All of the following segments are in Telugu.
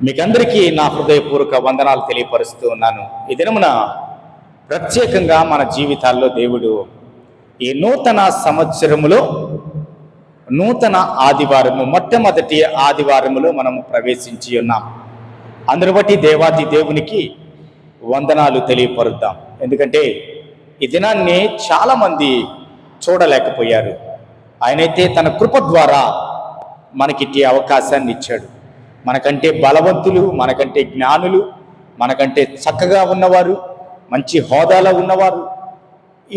మీకందరికీ నా హృదయపూర్వక వందనాలు తెలియపరుస్తూ ఉన్నాను. ఈ దినమున ప్రత్యేకంగా మన జీవితాల్లో దేవుడు ఈ నూతన సంవత్సరములో నూతన ఆదివారము, మొట్టమొదటి ఆదివారములో మనము ప్రవేశించి ఉన్నాం. అందును బట్టి దేవాది దేవునికి వందనాలు తెలియపరుద్దాం. ఎందుకంటే ఈ దినాన్ని చాలామంది చూడలేకపోయారు. ఆయనైతే తన కృప ద్వారా మనకిట్టి అవకాశాన్ని ఇచ్చాడు. మనకంటే బలవంతులు, మనకంటే జ్ఞానులు, మనకంటే చక్కగా ఉన్నవారు, మంచి హోదాలో ఉన్నవారు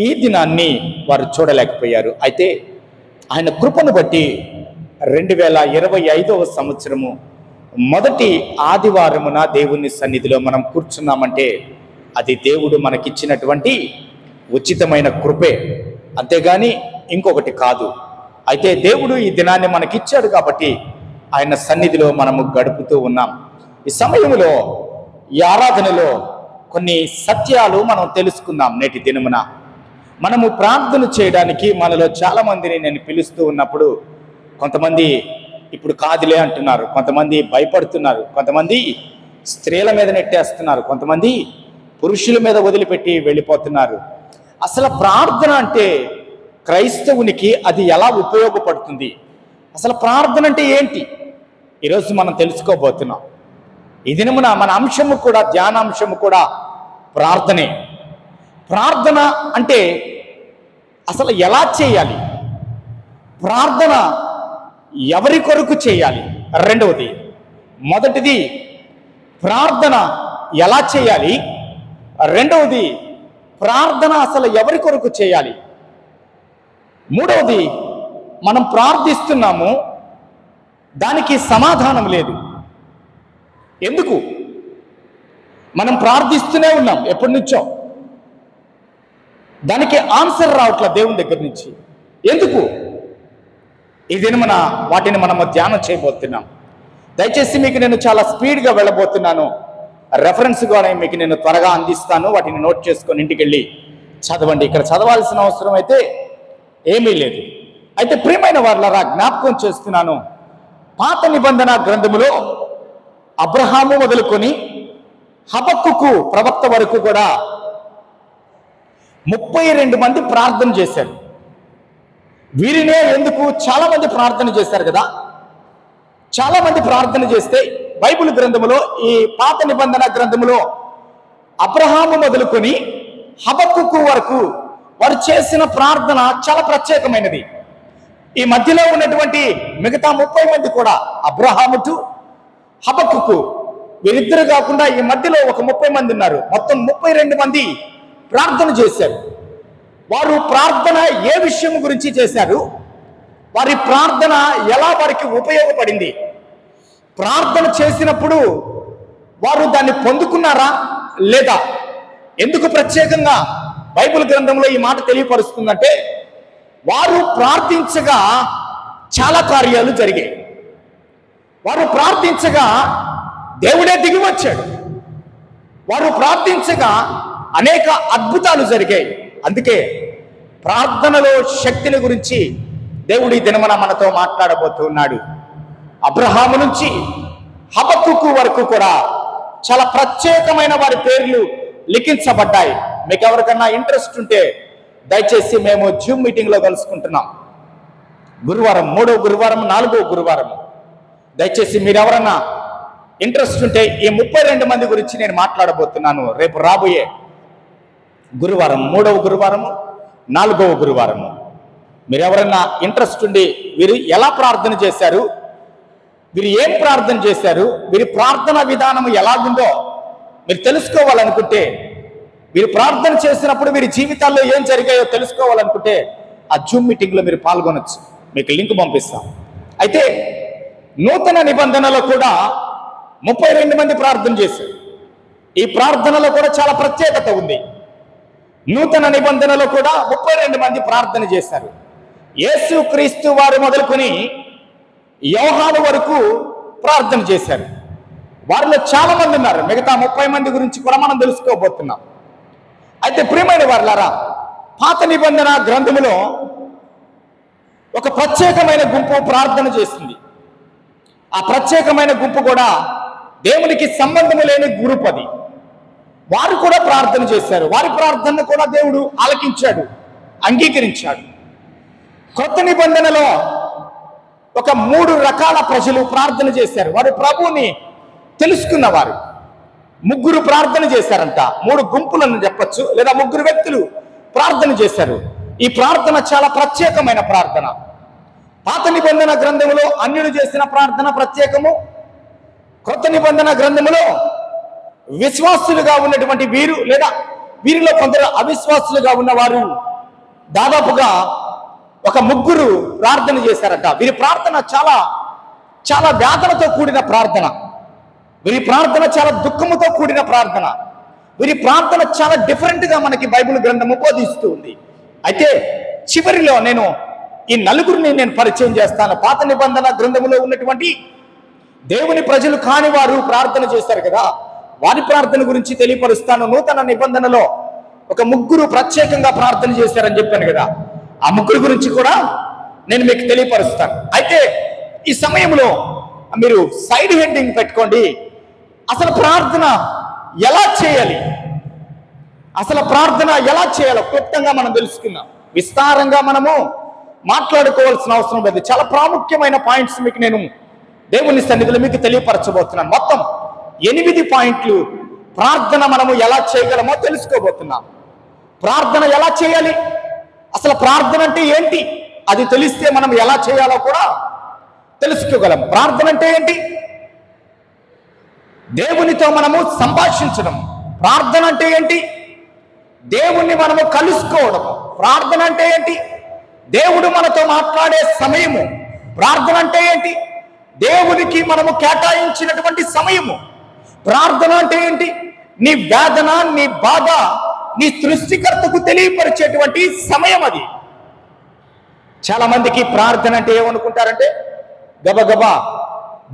ఈ దినాన్ని వారు చూడలేకపోయారు. అయితే ఆయన కృపను బట్టి 2025వ సంవత్సరము మొదటి ఆదివారమున దేవుని సన్నిధిలో మనం కూర్చున్నామంటే అది దేవుడు మనకిచ్చినటువంటి ఉచితమైన కృపే, అంతేగాని ఇంకొకటి కాదు. అయితే దేవుడు ఈ దినాన్ని మనకిచ్చాడు కాబట్టి ఆయన సన్నిధిలో మనము గడుపుతూ ఉన్నాం. ఈ సమయంలో ఈ ఆరాధనలో కొన్ని సత్యాలు మనం తెలుసుకుందాం. నేటి దినమున మనము ప్రార్థన చేయడానికి మనలో చాలామందిని నేను పిలుస్తూ ఉన్నప్పుడు కొంతమంది ఇప్పుడు కాదులే అంటున్నారు, కొంతమంది భయపడుతున్నారు, కొంతమంది స్త్రీల మీద నెట్టేస్తున్నారు, కొంతమంది పురుషుల మీద వదిలిపెట్టి వెళ్ళిపోతున్నారు. అసలు ప్రార్థన అంటే క్రైస్తవునికి అది ఎలా ఉపయోగపడుతుంది, అసలు ప్రార్థన అంటే ఏంటి, ఈరోజు మనం తెలుసుకోబోతున్నాం. ఈ దినమున మన అంశము కూడా, ధ్యానాంశము కూడా ప్రార్థనే. ప్రార్థన అంటే అసలు ఎలా చేయాలి, ప్రార్థన ఎవరి కొరకు చేయాలి, రెండవది, మొదటిది ప్రార్థన ఎలా చేయాలి, రెండవది ప్రార్థన అసలు ఎవరి కొరకు చేయాలి, మూడవది మనం ప్రార్థిస్తున్నాము దానికి సమాధానం లేదు. ఎందుకు? మనం ప్రార్థిస్తూనే ఉన్నాం ఎప్పటి నుంచో, దానికి ఆన్సర్ రావట్లే దేవుని దగ్గర నుంచి. ఎందుకు? ఈ దినమున వాటిని మనము ధ్యానం చేయబోతున్నాం. దయచేసి మీకు నేను చాలా స్పీడ్గా వెళ్ళబోతున్నాను. రెఫరెన్స్ కూడా మీకు నేను త్వరగా అందిస్తాను. వాటిని నోట్ చేసుకొని ఇంటికి వెళ్ళి చదవండి. ఇక్కడ చదవాల్సిన అవసరం అయితే ఏమీ లేదు. అయితే ప్రియమైన వారలారా, జ్ఞాపకం చేస్తున్నాను, పాత నిబంధన గ్రంథములో అబ్రహాము మొదలుకొని హబక్కుకు ప్రవక్త వరకు కూడా 32 మంది ప్రార్థన చేశారు. వీరినే ఎందుకు చాలా మంది ప్రార్థన చేశారు కదా. చాలా మంది ప్రార్థన చేస్తే బైబిల్ గ్రంథములో, ఈ పాత నిబంధన గ్రంథములో అబ్రహాము మొదలుకొని హబక్కుకు వరకు వారు చేసిన ప్రార్థన చాలా ప్రత్యేకమైనది. ఈ మధ్యలో ఉన్నటువంటి మిగతా 30 మంది కూడా, అబ్రహాము టు హబక్కుకు వీరిద్దరు కాకుండా ఈ మధ్యలో ఒక 30 మంది ఉన్నారు. మొత్తం 32 మంది ప్రార్థన చేశారు. వారు ప్రార్థన ఏ విషయం గురించి చేశారు, వారి ప్రార్థన ఎలా వారికి ఉపయోగపడింది, ప్రార్థన చేసినప్పుడు వారు దాన్ని పొందుకున్నారా లేదా, ఎందుకు ప్రత్యేకంగా బైబిల్ గ్రంథంలో ఈ మాట తెలియపరుస్తుందంటే, వారు ప్రార్థించగా చాలా కార్యాలు జరిగాయి. వారు ప్రార్థించగా దేవుడే దిగి వచ్చాడు. వారు ప్రార్థించగా అనేక అద్భుతాలు జరిగాయి. అందుకే ప్రార్థనలో శక్తిని గురించి దేవుడి దినమున మనతో మాట్లాడబోతున్నాడు. అబ్రహాము నుంచి హబక్కుకు వరకు కూడా చాలా ప్రత్యేకమైన వారి పేర్లు లిఖించబడ్డాయి. మీకు ఎవరికన్నా ఇంట్రెస్ట్ ఉంటే దయచేసి మేము జూమ్ మీటింగ్లో కలుసుకుంటున్నాం. గురువారం, 3వ గురువారం, 4వ గురువారం. దయచేసి మీరు ఎవరన్నా ఇంట్రెస్ట్ ఉంటే ఈ 32 మంది గురించి నేను మాట్లాడబోతున్నాను. రేపు రాబోయే గురువారం, 3వ గురువారము, 4వ గురువారము. మీరు ఎవరన్నా ఇంట్రెస్ట్ ఉండి వీరు ఎలా ప్రార్థన చేశారు, వీరు ఏం ప్రార్థన చేశారు, వీరి ప్రార్థన విధానం ఎలాగుందో మీరు తెలుసుకోవాలనుకుంటే, మీరు ప్రార్థన చేసినప్పుడు వీరి జీవితాల్లో ఏం జరిగాయో తెలుసుకోవాలనుకుంటే ఆ జూమ్ మీటింగ్లో మీరు పాల్గొనొచ్చు. మీకు లింక్ పంపిస్తాం. అయితే నూతన నిబంధనలో కూడా 32 మంది ప్రార్థన చేశారు. ఈ ప్రార్థనలో కూడా చాలా ప్రత్యేకత ఉంది. నూతన నిబంధనలో కూడా 32 మంది ప్రార్థన చేశారు. యేసు క్రీస్తు వారు మొదలుకొని యోహాను వరకు ప్రార్థన చేశారు. వారిలో చాలా మంది ఉన్నారు. మిగతా 30 మంది గురించి కూడా మనం తెలుసుకోబోతున్నాం. అయితే ప్రియమైన వారలారా, పాత నిబంధన గ్రంథములో ఒక ప్రత్యేకమైన గుంపు ప్రార్థన చేసింది. ఆ ప్రత్యేకమైన గుంపు కూడా దేవునికి సంబంధము లేని గ్రూప్ అది. వారు కూడా ప్రార్థన చేశారు. వారి ప్రార్థనను కూడా దేవుడు ఆలకించాడు, అంగీకరించాడు. కొత్త నిబంధనలో ఒక 3 రకాల ప్రజలు ప్రార్థన చేశారు. వారు ప్రభువుని తెలుసుకున్నవారు. 3 ప్రార్థన చేశారంట. 3 గుంపులను చెప్పచ్చు, లేదా 3 వ్యక్తులు ప్రార్థన చేశారు. ఈ ప్రార్థన చాలా ప్రత్యేకమైన ప్రార్థన. పాత నిబంధన గ్రంథములో అన్యులు చేసిన ప్రార్థన ప్రత్యేకము. కొత్త నిబంధన గ్రంథములో విశ్వాసులుగా ఉన్నటువంటి వీరు, లేదా వీరిలో కొందరు అవిశ్వాసులుగా ఉన్నవారు దాదాపుగా ఒక 3 ప్రార్థన చేశారట. వీరి ప్రార్థన చాలా చాలా వేదనతో కూడిన ప్రార్థన. వీరి ప్రార్థన చాలా దుఃఖముతో కూడిన ప్రార్థన. వీరి ప్రార్థన చాలా డిఫరెంట్గా మనకి బైబిల్ గ్రంథము బోధిస్తూ ఉంది. అయితే చివరిలో నేను ఈ 4 నేను పరిచయం చేస్తాను. పాత నిబంధన గ్రంథములో ఉన్నటువంటి దేవుని ప్రజలు కాని వారు ప్రార్థన చేశారు కదా, వారి ప్రార్థన గురించి తెలియపరుస్తాను. నూతన నిబంధనలో ఒక 3 ప్రత్యేకంగా ప్రార్థన చేశారని చెప్పాను కదా, ఆ 3 గురించి కూడా నేను మీకు తెలియపరుస్తాను. అయితే ఈ సమయంలో మీరు సైడ్ హెడ్డింగ్ పెట్టుకోండి. అసలు ప్రార్థన ఎలా చేయాలి, అసలు ప్రార్థన ఎలా చేయాలో క్లుప్తంగా మనం తెలుసుకుందాం. విస్తారంగా మనము మాట్లాడుకోవాల్సిన అవసరం లేదు. చాలా ప్రాముఖ్యమైన పాయింట్స్ మీకు నేను దేవుని సన్నిధిలో మీకు తెలియపరచబోతున్నాను. మొత్తం 8 పాయింట్లు ప్రార్థన మనము ఎలా చేయగలమో తెలుసుకోబోతున్నాం. ప్రార్థన ఎలా చేయాలి, అసలు ప్రార్థన అంటే ఏంటి, అది తెలిస్తే మనం ఎలా చేయాలో కూడా తెలుసుకోగలం. ప్రార్థన అంటే ఏంటి? దేవునితో మనము సంభాషించడం. ప్రార్థన అంటే ఏంటి? దేవుణ్ణి మనము కలుసుకోవడం. ప్రార్థన అంటే ఏంటి? దేవుడు మనతో మాట్లాడే సమయము. ప్రార్థన అంటే ఏంటి? దేవునికి మనము కేటాయించినటువంటి సమయము. ప్రార్థన అంటే ఏంటి? నీ వేదన, నీ బాధ నీ సృష్టికర్తకు తెలియపరిచేటువంటి సమయం అది. చాలా మందికి ప్రార్థన అంటే ఏమనుకుంటారంటే, గబగబా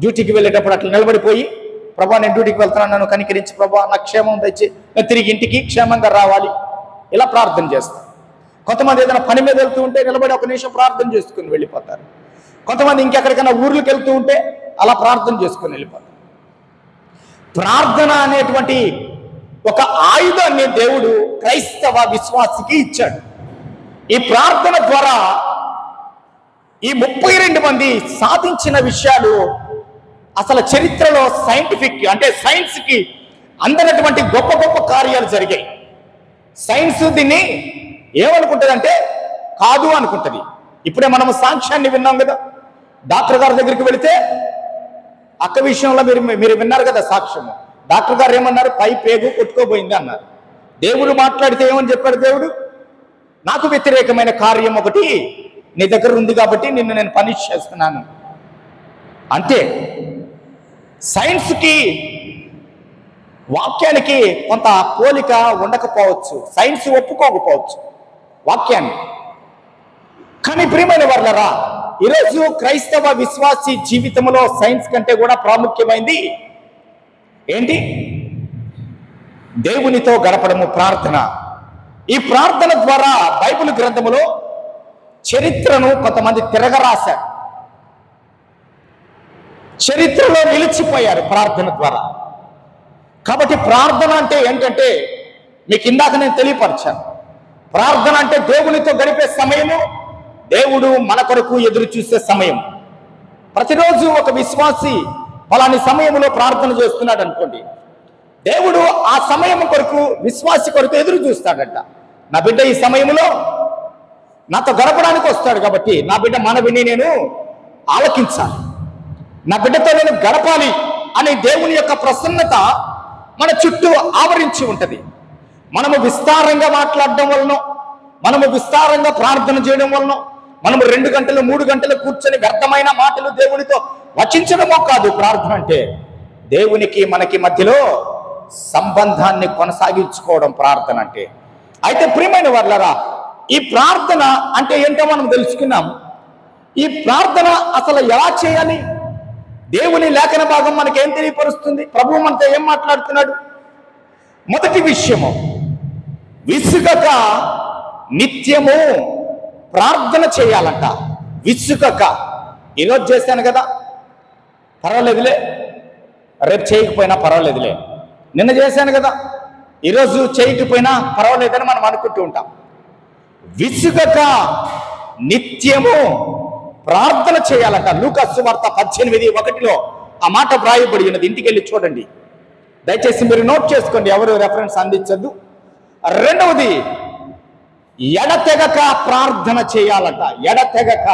డ్యూటీకి వెళ్ళేటప్పుడు అట్లా నిలబడిపోయి, ప్రభా నేను డ్యూటీకి వెళ్తున్నాను, నన్ను కనికరించి ప్రభా నాకు క్షేమం తెచ్చి నేను తిరిగి ఇంటికి క్షేమంగా రావాలి, ఇలా ప్రార్థన చేస్తాను. కొంతమంది ఏదైనా పని మీద వెళ్తూ ఉంటే నిలబడి 1 నిమిషం ప్రార్థన చేసుకుని వెళ్ళిపోతారు. కొంతమంది ఇంకెక్కడికైనా ఊర్లకు వెళ్తూ ఉంటే అలా ప్రార్థన చేసుకుని వెళ్ళిపోతారు. ప్రార్థన అనేటువంటి ఒక ఆయుధాన్ని దేవుడు క్రైస్తవ విశ్వాసికి ఇచ్చాడు. ఈ ప్రార్థన ద్వారా ఈ 32 మంది సాధించిన విషయాలు అసలు చరిత్రలో సైంటిఫిక్ అంటే సైన్స్కి అందనటువంటి గొప్ప గొప్ప కార్యాలు జరిగాయి. సైన్స్ దీన్ని ఏమనుకుంటుందంటే కాదు అనుకుంటుంది. ఇప్పుడే మనము సాక్ష్యాన్ని విన్నాం కదా, డాక్టర్ గారి దగ్గరికి వెళితే అక్క విషయంలో మీరు విన్నారు కదా సాక్ష్యము. డాక్టర్ గారు ఏమన్నారు? పై పేగు కొట్టుకోబోయింది అన్నారు. దేవుడు మాట్లాడితే ఏమని చెప్పాడు దేవుడు? నాకు వ్యతిరేకమైన కార్యం ఒకటి నీ దగ్గర ఉంది కాబట్టి నిన్ను నేను పనిష్ చేస్తున్నాను. అంతే. సైన్స్కి వాక్యానికి కొంత పోలిక ఉండకపోవచ్చు, సైన్స్ ఒప్పుకోకపోవచ్చు వాక్యాన్ని. కానీ ప్రియమైన వాళ్ళరా, ఈరోజు క్రైస్తవ విశ్వాసి జీవితంలో సైన్స్ కంటే కూడా ప్రాముఖ్యమైంది ఏంటి? దేవునితో గడపడము, ప్రార్థన. ఈ ప్రార్థన ద్వారా బైబిల్ గ్రంథములో చరిత్రను కొంతమంది తిరగరాశారు, చరిత్రలో నిలిచిపోయారు ప్రార్థన ద్వారా. కాబట్టి ప్రార్థన అంటే ఏంటంటే మీకు ఇందాక నేను తెలియపరిచాను. ప్రార్థన అంటే దేవునితో గడిపే సమయము, దేవుడు మన కొరకు ఎదురు చూసే సమయం. ప్రతిరోజు ఒక విశ్వాసి ఫలాని సమయంలో ప్రార్థన చేస్తున్నాడు అనుకోండి, దేవుడు ఆ సమయం కొరకు విశ్వాసి కొరకు ఎదురు చూస్తాడట. నా బిడ్డ ఈ సమయంలో నాతో గడపడానికి వస్తాడు కాబట్టి నా బిడ్డ మనవిని నేను ఆలకించాలి, నా బిడ్డతో నేను గడపాలి అనే దేవుని యొక్క ప్రసన్నత మన చుట్టూ ఆవరించి ఉంటుంది. మనము విస్తారంగా మాట్లాడడం వలన, మనము విస్తారంగా ప్రార్థన చేయడం వలన, మనము 2 గంటలు 3 గంటలు కూర్చొని వ్యర్థమైన మాటలు దేవునితో వచించడమో కాదు. ప్రార్థన అంటే దేవునికి మనకి మధ్యలో సంబంధాన్ని కొనసాగించుకోవడం ప్రార్థన అంటే. అయితే ప్రియమైన వాళ్ళరా, ఈ ప్రార్థన అంటే ఏంటో మనం తెలుసుకున్నాం. ఈ ప్రార్థన అసలు ఎలా చేయాలి? దేవుని లేఖన భాగం మనకేం తెలియపరుస్తుంది? ప్రభువు మనతో ఏం మాట్లాడుతున్నాడు? మొదటి విషయము, విసుగక నిత్యము ప్రార్థన చేయాలంట. విసుగక. ఈరోజు చేశాను కదా, పర్వాలేదులే, రేపు చేయకపోయినా పర్వాలేదులే, నిన్న చేశాను కదా ఈరోజు చేయకపోయినా పర్వాలేదని మనం అనుకుంటూ ఉంటాం. విసుగక నిత్యము ప్రార్థన చేయాలంట. లూకా సువార్త 18:1 ఆ మాట వ్రాయబడి ఉన్నది. ఇంటికి వెళ్ళి చూడండి దయచేసి, మీరు నోట్ చేసుకోండి, ఎవరు రెఫరెన్స్ అందించద్దు. రెండవది, ఎడతెగక ప్రార్థన చేయాలంట. ఎడతెగక.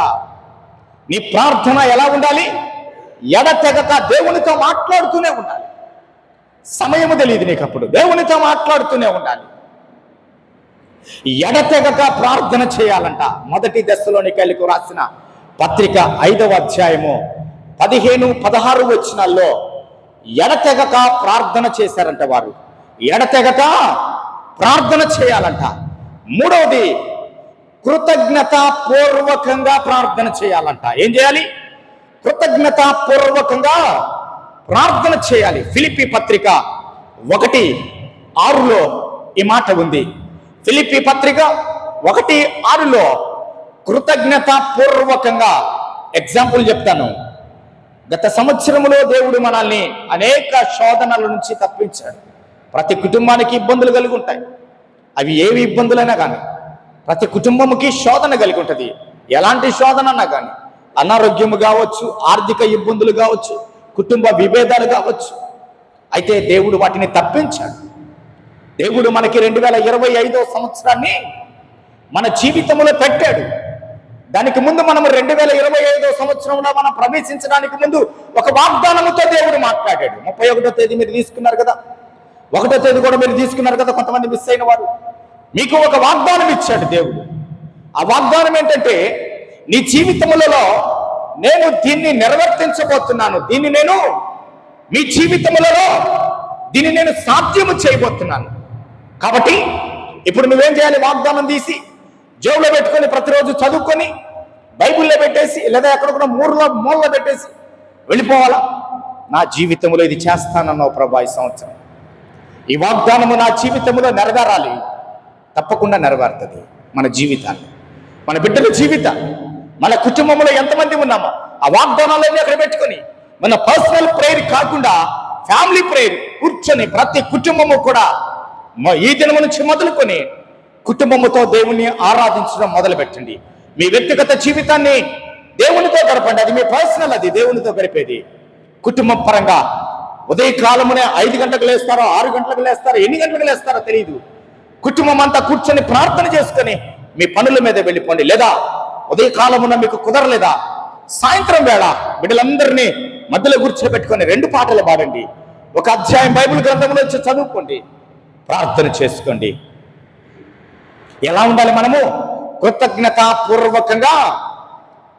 నీ ప్రార్థన ఎలా ఉండాలి? ఎడతెగక దేవునితో మాట్లాడుతూనే ఉండాలి. సమయము తెలియదు నీకు, అప్పుడు దేవునితో మాట్లాడుతూనే ఉండాలి. ఎడతెగక ప్రార్థన చేయాలంట. 1 దెస్సలోనికైలకు రాసిన పత్రిక 5వ అధ్యాయము 15-16 వచనాల్లో ఎడతెగక ప్రార్థన చేశారంట వారు. ఎడతెగక ప్రార్థన చేయాలంట. మూడవది, కృతజ్ఞతాపూర్వకంగా ప్రార్థన చేయాలంట. ఏం చేయాలి? కృతజ్ఞతాపూర్వకంగా ప్రార్థన చేయాలి. ఫిలిప్పీ పత్రిక 1:6 ఈ మాట ఉంది. ఫిలిప్పీ పత్రిక 1:6 కృతజ్ఞతాపూర్వకంగా. ఎగ్జాంపుల్ చెప్తాను. గత సంవత్సరంలో దేవుడు మనల్ని అనేక శోధనల నుంచి తప్పించాడు. ప్రతి కుటుంబానికి ఇబ్బందులు కలిగి ఉంటాయి. అవి ఏవి ఇబ్బందులైనా కానీ ప్రతి కుటుంబంకి శోధన కలిగి ఉంటుంది. ఎలాంటి శోధన అన్నా కానీ, అనారోగ్యము కావచ్చు, ఆర్థిక ఇబ్బందులు కావచ్చు, కుటుంబ విభేదాలు కావచ్చు. అయితే దేవుడు వాటిని తప్పించాడు. దేవుడు మనకి 2025వ సంవత్సరాన్ని మన జీవితంలో పెట్టాడు. దానికి ముందు మనం 2025వ సంవత్సరంలో మనం ప్రవేశించడానికి ముందు ఒక వాగ్దానముతో దేవుడు మాట్లాడాడు. 31వ తేదీ మీరు తీసుకున్నారు కదా, 1వ తేదీ కూడా మీరు తీసుకున్నారు కదా, కొంతమంది మిస్ అయిన వారు. మీకు ఒక వాగ్దానం ఇచ్చాడు దేవుడు. ఆ వాగ్దానం ఏంటంటే, నీ జీవితములలో నేను దీన్ని నిర్వర్తించబోతున్నాను, దీన్ని నేను మీ జీవితములలో దీన్ని నేను సాధ్యము చేయబోతున్నాను. కాబట్టి ఇప్పుడు నువ్వేం చేయాలి? వాగ్దానం తీసి జేబులో పెట్టుకొని ప్రతిరోజు చదువుకొని బైబిల్లో పెట్టేసి, లేదా ఎక్కడొక్కడ మూలలో పెట్టేసి వెళ్ళిపోవాలా? నా జీవితంలో ఇది చేస్తానన్నావు ప్రభా, ఈ సంవత్సరం ఈ వాగ్దానము నా జీవితంలో నెరవేరాలి. తప్పకుండా నెరవేరుతుంది. మన జీవితాన్ని, మన బిడ్డల జీవితాన్ని, మన కుటుంబంలో ఎంతమంది ఉన్నామో ఆ వాగ్దానాలన్నీ అక్కడ పెట్టుకొని, మన పర్సనల్ ప్రేయర్ కాకుండా ఫ్యామిలీ ప్రేయర్ కూర్చొని ప్రతి కుటుంబము కూడా ఈ దినము నుంచి మొదలుకొని కుటుంబముతో దేవుణ్ణి ఆరాధించడం మొదలు పెట్టండి. మీ వ్యక్తిగత జీవితాన్ని దేవునితో గడపండి. అది మీ పర్సనల్, అది దేవునితో గడిపేది. కుటుంబం పరంగా ఉదయకాలమునే 5 గంటలకు లేస్తారో, 6 గంటలకు లేస్తారో, ఎన్ని గంటలకు లేస్తారో తెలియదు. కుటుంబం అంతా కూర్చొని ప్రార్థన చేసుకొని మీ పనుల మీద వెళ్ళిపోండి. లేదా ఉదయకాలమున మీకు కుదరలేదా, సాయంత్రం వేళ బిడ్డలందరినీ మధ్యలో కూర్చోబెట్టుకొని 2 పాటలు పాడండి, 1 అధ్యాయం బైబిల్ గ్రంథంలో వచ్చి చదువుకోండి, ప్రార్థన చేసుకోండి. ఎలా ఉండాలి? మనము కృతజ్ఞతాపూర్వకంగా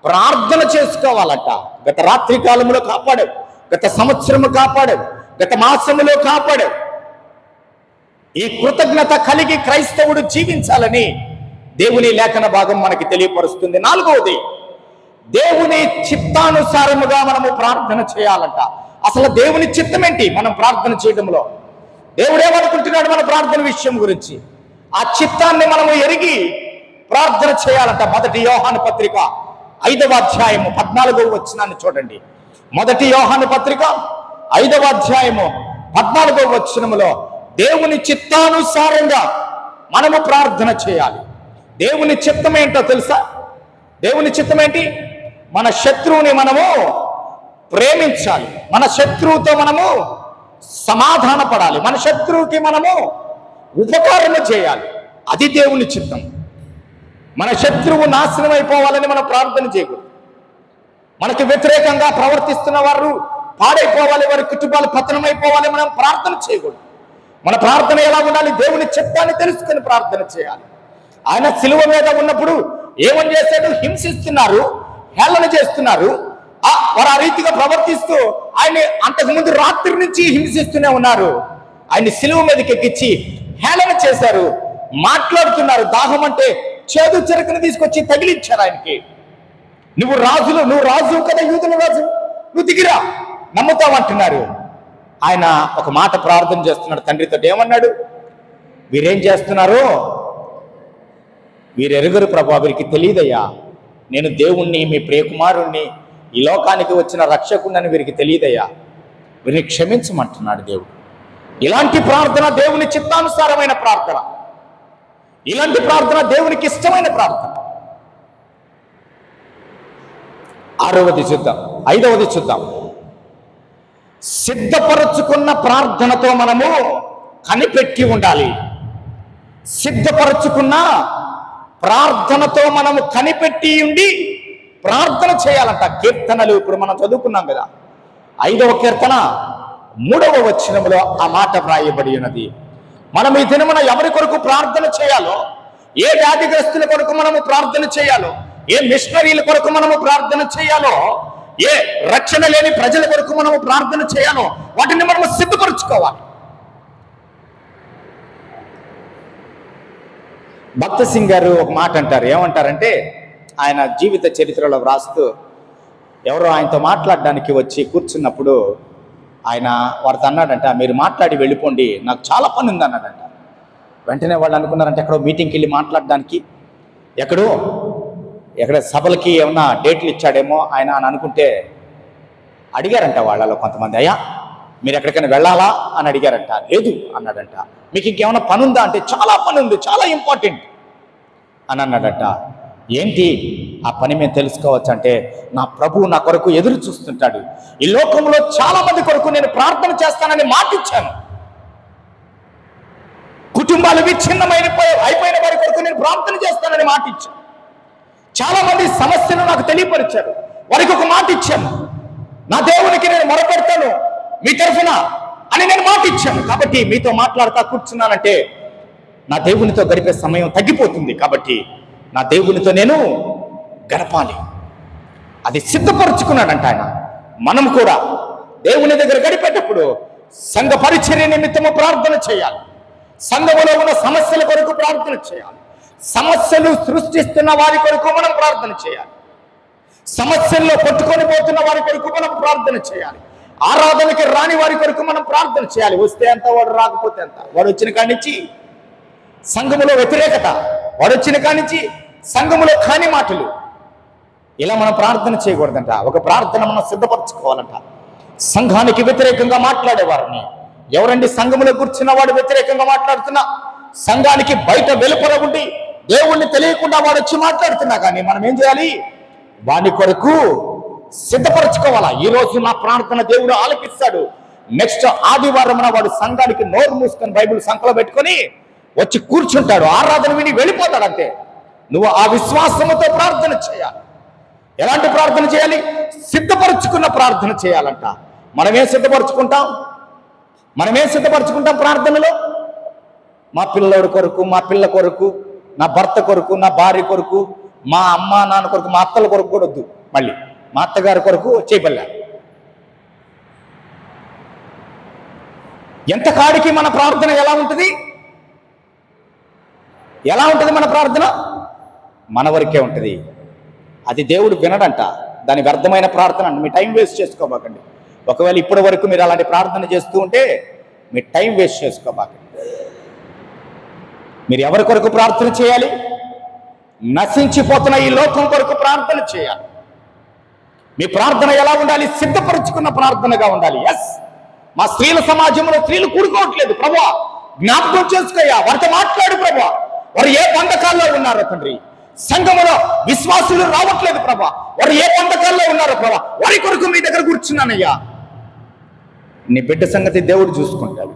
ప్రార్థన చేసుకోవాలట. గత రాత్రి కాలంలో కాపాడావు, గత సంవత్సరము కాపాడావు, గత మాసములో కాపాడావు. ఈ కృతజ్ఞత కలిగి క్రైస్తవుడు జీవించాలని దేవుని లేఖన భాగం మనకి తెలియపరుస్తుంది. 4వది, దేవుని చిత్తానుసారముగా మనము ప్రార్థన చేయాలంట. అసలు దేవుని చిత్తం ఏంటి మనం ప్రార్థన చేయడంలో? దేవుడు ఏమనుకుంటున్నాడు మన ప్రార్థన విషయం గురించి? ఆ చిత్తాన్ని మనము ఎరిగి ప్రార్థన చేయాలంట. 1 యోహాను పత్రిక 5వ అధ్యాయము 14వ వచనాన్ని చూడండి. 1 యోహాను పత్రిక 5వ అధ్యాయము 14వ వచనములో దేవుని చిత్తానుసారంగా మనము ప్రార్థన చేయాలి. దేవుని చిత్తం ఏంటో తెలుసా? దేవుని చిత్తం ఏంటి? మన శత్రువుని మనము ప్రేమించాలి, మన శత్రువుతో మనము సమాధాన పడాలి, మన శత్రువుకి మనము ఉపకారము చేయాలి. అది దేవుని చిత్తం. మన శత్రువు నాశనం అయిపోవాలని మనం ప్రార్థన చేయకూడదు. మనకు వ్యతిరేకంగా ప్రవర్తిస్తున్న వారు పాడైపోవాలి, వారి కుటుంబాలు పతనమైపోవాలి మనం ప్రార్థన చేయకూడదు. మన ప్రార్థన ఎలా ఉండాలి? దేవుని చిత్తాన్ని తెలుసుకొని ప్రార్థన చేయాలి. ఆయన సిలువ మీద ఉన్నప్పుడు ఏమని చేశాడు? హింసిస్తున్నారు, హేళన చేస్తున్నారు. వారు ఆ రీతిగా ప్రవర్తిస్తూ ఆయన అంతకుముందు రాత్రి నుంచి హింసిస్తూనే ఉన్నారు. ఆయన్ని సిలువ మీదకి ఎక్కించి హేళన చేశారు, మాట్లాడుతున్నారు. దాహం అంటే చేదు చెరుకుని తీసుకొచ్చి తగిలించారు ఆయనకి. నువ్వు రాజు కదా, యూదుల రాజు, నువ్వు దిగిరా, నమ్ముతావంటున్నారు. ఆయన ఒక మాట ప్రార్థన చేస్తున్నాడు తండ్రితో. ఏమన్నాడు? వీరేం చేస్తున్నారు? వీరెరుగరు ప్రభా, వీరికి తెలియదయ్యా, నేను దేవుణ్ణి, మీ ప్రియకుమారుణ్ణి, ఈ లోకానికి వచ్చిన రక్షకుడని వీరికి తెలియదయ్యా, వీరిని క్షమించమంటున్నాడు దేవుడు. ఇలాంటి ప్రార్థన దేవుని చిత్తానుసారమైన ప్రార్థన, ఇలాంటి ప్రార్థన దేవునికి ఇష్టమైన ప్రార్థన. 6వది చూద్దాం, 5వది చూద్దాం. సిద్ధపరచుకున్న ప్రార్థనతో మనము కనిపెట్టి ఉండాలి. సిద్ధపరచుకున్న ప్రార్థనతో మనము కనిపెట్టి ఉండి ప్రార్థన చేయాలంట. కీర్తనలు ఇప్పుడు మనం చదువుకున్నాం కదా, 5వ కీర్తన 3వ వచనంలో ఆ మాట వ్రాయబడి ఉన్నది. మనం ఈ దినమున ఎవరి కొరకు ప్రార్థన చేయాలో, ఏ వ్యాధిగ్రస్తుల కొరకు మనము ప్రార్థన చేయాలో, ఏ మిషనరీల కొరకు మనము ప్రార్థన చేయాలో, ఏ రక్షణ లేని ప్రజల కొరకు మనము ప్రార్థన చేయాలో వాటిని మనము సిద్ధపరచుకోవాలి. భక్త సింగ్ గారు ఒక మాట అంటారు. ఏమంటారంటే, ఆయన జీవిత చరిత్రలో వ్రాస్తూ ఎవరో ఆయనతో మాట్లాడడానికి వచ్చి కూర్చున్నప్పుడు ఆయన వారితో అన్నాడంట, మీరు మాట్లాడి వెళ్ళిపోండి, నాకు చాలా పని ఉంది అన్నాడంట. వెంటనే వాళ్ళు అనుకున్నారంటే ఎక్కడో మీటింగ్కి వెళ్ళి మాట్లాడడానికి, ఎక్కడ సభలకి ఏమన్నా డేట్లు ఇచ్చాడేమో ఆయన అని అనుకుంటే అడిగారంట వాళ్ళలో కొంతమంది, అయ్యా మీరు ఎక్కడికైనా వెళ్ళాలా అని అడిగారంట. లేదు అన్నాడంట. మీకు ఇంకేమైనా పని ఉందా అంటే, చాలా పని ఉంది, చాలా ఇంపార్టెంట్ అని అన్నాడట. ఏంటి ఆ పని మేము తెలుసుకోవచ్చు అంటే, నా ప్రభువు నా కొరకు ఎదురు చూస్తుంటాడు, ఈ లోకంలో చాలా మంది కొరకు నేను ప్రార్థన చేస్తానని మాట ఇచ్చాను, కుటుంబాలు విచ్ఛిన్నమైన అయిపోయిన వారి కొరకు నేను ప్రార్థన చేస్తానని మాట ఇచ్చాను, చాలా మంది సమస్యలు నాకు తెలియపరిచారు, వారికి ఒక మాట ఇచ్చాను, నా దేవునికి నేను మొరపెడతాను మీ తరఫున అని నేను మాట ఇచ్చాను. కాబట్టి మీతో మాట్లాడుతా కూర్చున్నానంటే నా దేవునితో గడిపే సమయం తగ్గిపోతుంది. కాబట్టి నా దేవునితో నేను గడపాలి, అది సిద్ధపరుచుకున్నాడంట ఆయన. మనం కూడా దేవుని దగ్గర గడిపేటప్పుడు సంఘ పరిచర్య నిమిత్తము ప్రార్థన చేయాలి, సంఘములో ఉన్న సమస్యల కొరకు ప్రార్థన చేయాలి, సమస్యలు సృష్టిస్తున్న వారి కొరకు మనం ప్రార్థన చేయాలి, సమస్యల్లో కొట్టుకొని పోతున్న వారి కొరకు మనం ప్రార్థన చేయాలి, ఆరాధనకి రాని వారి కొరకు మనం ప్రార్థన చేయాలి. వస్తే ఎంత, వాడు రాకపోతే ఎంత, వాడు వచ్చిన కాడి నుంచి సంఘములో వ్యతిరేకత, వాడు వచ్చిన కాడి నుంచి సంఘములో కాని మాటలు, ఇలా మనం ప్రార్థన చేయకూడదంట. ఒక ప్రార్థన మనం సిద్ధపరచుకోవాలంట. సంఘానికి వ్యతిరేకంగా మాట్లాడేవారిని, ఎవరండి సంఘములో కూర్చున్న వాడు వ్యతిరేకంగా మాట్లాడుతున్నా, సంఘానికి బయట వెలుపల ఉండి దేవుణ్ణి తెలియకుండా వాడు వచ్చి మాట్లాడుతున్నా కానీ మనం ఏం చేయాలి, వాని కొరకు సిద్ధపరచుకోవాలా. ఈ రోజు నా ప్రార్థన దేవుడు ఆలకిస్తాడు, నెక్స్ట్ ఆదివారం వాడు సంఘానికి నోరు మూసుకొని బైబిల్ సంకలో పెట్టుకొని వచ్చి కూర్చుంటాడు, ఆరాధన విని వెళ్ళిపోతాడు. అంతే. నువ్వు ఆ విశ్వాసముతో ప్రార్థన చేయాలి. ఎలాంటి ప్రార్థన చేయాలి? సిద్ధపరచుకున్న ప్రార్థన చేయాలంట. మనమేం సిద్ధపరచుకుంటాం ప్రార్థనలో? మా పిల్లల కొరకు, మా పిల్ల కొరకు, నా భర్త కొరకు, నా భార్య కొరకు, మా అమ్మ నాన్న కొరకు, మా అత్తల కొరకు కూడా వద్దు, మళ్ళీ మా అత్తగారి కొరకు చేయబల్లా. ఎంత కాడికి మన ప్రార్థన ఎలా ఉంటుంది? మన ప్రార్థన మన వరకే ఉంటుంది. అది దేవుడు వినడంట. దాని వ్యర్థమైన ప్రార్థన. మీ టైం వేస్ట్ చేసుకోబాకండి. ఒకవేళ ఇప్పటి వరకు మీరు అలాంటి ప్రార్థన చేస్తూ ఉంటే మీ టైం వేస్ట్ చేసుకోబాకండి. మీరు ఎవరి కొరకు ప్రార్థన చేయాలి? నశించిపోతున్న ఈ లోకం కొరకు ప్రార్థన చేయాలి. మీ ప్రార్థన ఎలా ఉండాలి? సిద్ధపరచుకున్న ప్రార్థనగా ఉండాలి. ఎస్, మా స్త్రీల సమాజంలో స్త్రీలు కూడుకోవట్లేదు ప్రభువా, జ్ఞాపకం చేసుకోయ్యా, వారితో మాట్లాడు ప్రభువా, వారు ఏ బంధకాల్లో ఉన్నారో తండ్రి, సంఘములో విశ్వాసులు రావట్లేదు ప్రభా, వారు ఏ బంధకాల్లో ఉన్నారో ప్రభా, వారి కొరకు మీ దగ్గర కూర్చున్నానయ్యా. నీ బిడ్డ సంగతి దేవుడు చూసుకుంటాడు.